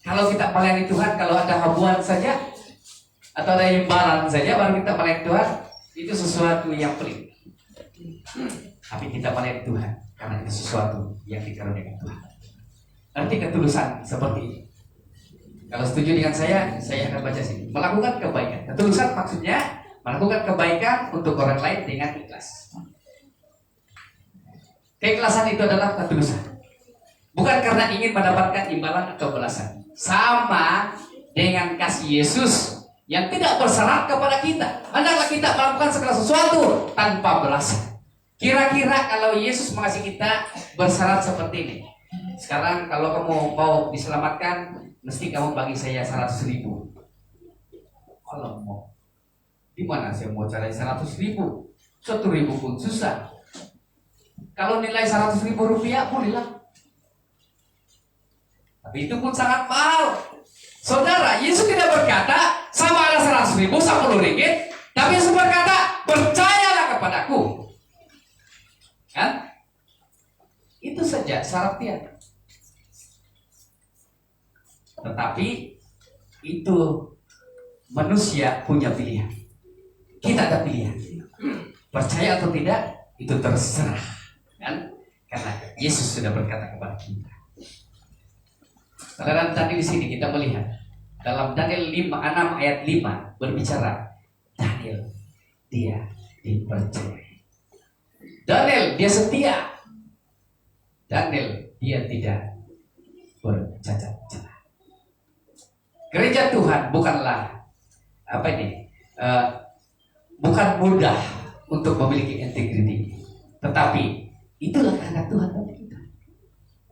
Kalau kita melayani Tuhan, kalau ada hubungan saja atau ada imbalan saja baru kita melayani Tuhan, itu sesuatu yang pelik. Tapi kita melayani Tuhan karena itu sesuatu yang dikaruniakan Tuhan. Nanti ketulusan seperti ini. Kalau setuju dengan saya akan baca sini. Melakukan kebaikan. Ketulusan maksudnya melakukan kebaikan untuk orang lain dengan ikhlas. Keikhlasan itu adalah ketulusan. Bukan karena ingin mendapatkan imbalan atau balasan. Sama dengan kasih Yesus yang tidak bersyarat kepada kita. Hendaklah kita melakukan segala sesuatu tanpa balasan. Kira-kira kalau Yesus mengasihi kita bersyarat seperti ini. Sekarang kalau kamu mau diselamatkan, mesti kamu bagi saya 100.000. Kalau mau, di mana saya mau cari 100.000? 1.000 pun susah. Kalau nilai 100.000 rupiah, bolehlah. Tapi itu pun sangat mahal. Saudara, Yesus tidak berkata sama ada 100.000, 10 ringgit, tapi Yesus berkata percayalah kepadaku. Kan? Itu saja syaratnya. Tetapi itu manusia punya pilihan. Kita ada pilihan. Percaya atau tidak itu terserah. Kan? Karena Yesus sudah berkata kepada kita. Saudara, tadi di sini kita melihat dalam Daniel 6 ayat 5 berbicara Daniel dia dipercayai. Daniel dia setia. Daniel dia tidak bercacat celah. Gereja Tuhan bukanlah bukan mudah untuk memiliki integriti, tetapi itulah kehendak Tuhan bagi kita.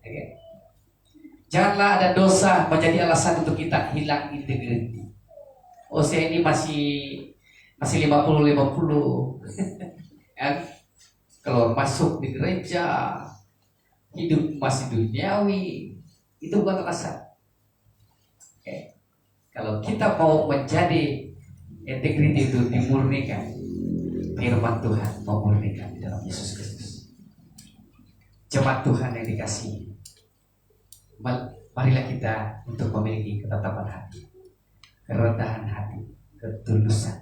Okay? Janganlah ada dosa menjadi alasan untuk kita hilang integriti. Oh, saya ini masih 50-50. Kan? Kalau masuk di gereja, hidup masih duniawi, itu bukan alasan. Okay. Kalau kita mau menjadi integriti itu dimurnikan, firman Tuhan memurnikan di dalam Yesus Kristus. Jemaat Tuhan yang dikasihi, marilah kita untuk memiliki ketetapan hati, kerendahan hati, ketulusan,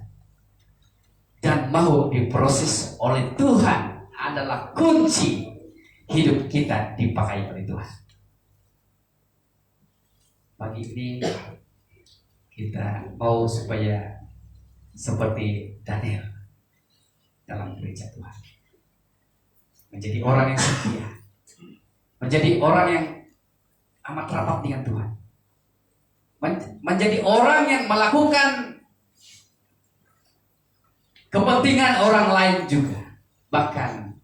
dan mau diproses oleh Tuhan adalah kunci hidup kita dipakai oleh Tuhan. Pagi ini kita mau supaya seperti Daniel dalam gereja Tuhan, menjadi orang yang setia, menjadi orang yang amat rapat dengan Tuhan, menjadi orang yang melakukan kepentingan orang lain juga, bahkan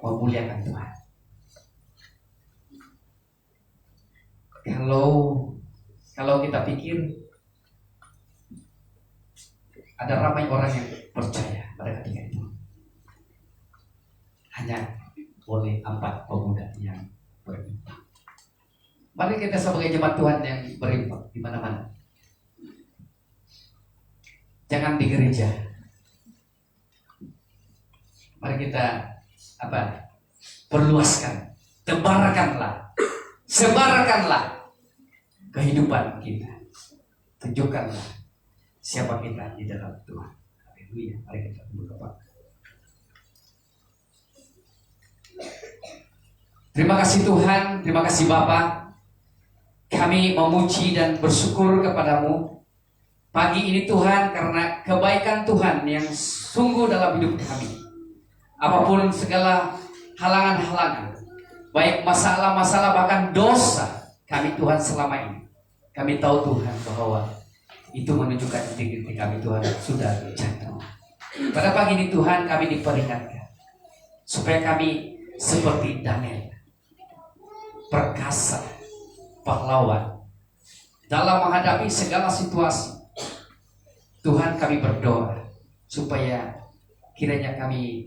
memuliakan Tuhan. Kalau kita pikir ada ramai orang yang percaya pada ketika itu, hanya boleh 4 pemuda yang beriman. Mari kita sebagai jemaat Tuhan yang beriman di mana-mana. Jangan di gereja. Mari kita perluaskan, tebarkanlah, sebarkanlah kehidupan kita. Tunjukkanlah siapa kita di dalam Tuhan. Haleluya. Mari kita berdoa. Terima kasih Tuhan, terima kasih Bapa. Kami memuji dan bersyukur kepadamu pagi ini Tuhan, karena kebaikan Tuhan yang sungguh dalam hidup kami. Apapun segala halangan-halangan, baik masalah-masalah bahkan dosa kami Tuhan selama ini, kami tahu Tuhan bahwa itu menunjukkan titik-titik kami Tuhan sudah jatuh. Pada pagi ini Tuhan kami diperingatkan supaya kami seperti Daniel, perkasa, pahlawan dalam menghadapi segala situasi. Tuhan kami berdoa supaya kiranya kami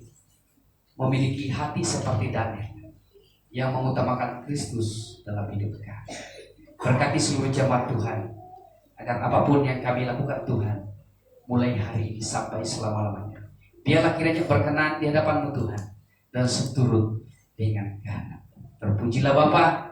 memiliki hati seperti Daniel yang mengutamakan Kristus dalam hidup kami. Berkati seluruh jemaat Tuhan agar apapun yang kami lakukan Tuhan, mulai hari ini sampai selama-lamanya, biarlah kiranya berkenan di hadapan-Mu Tuhan dan seturut dengan kehendak. Terpujilah Bapa,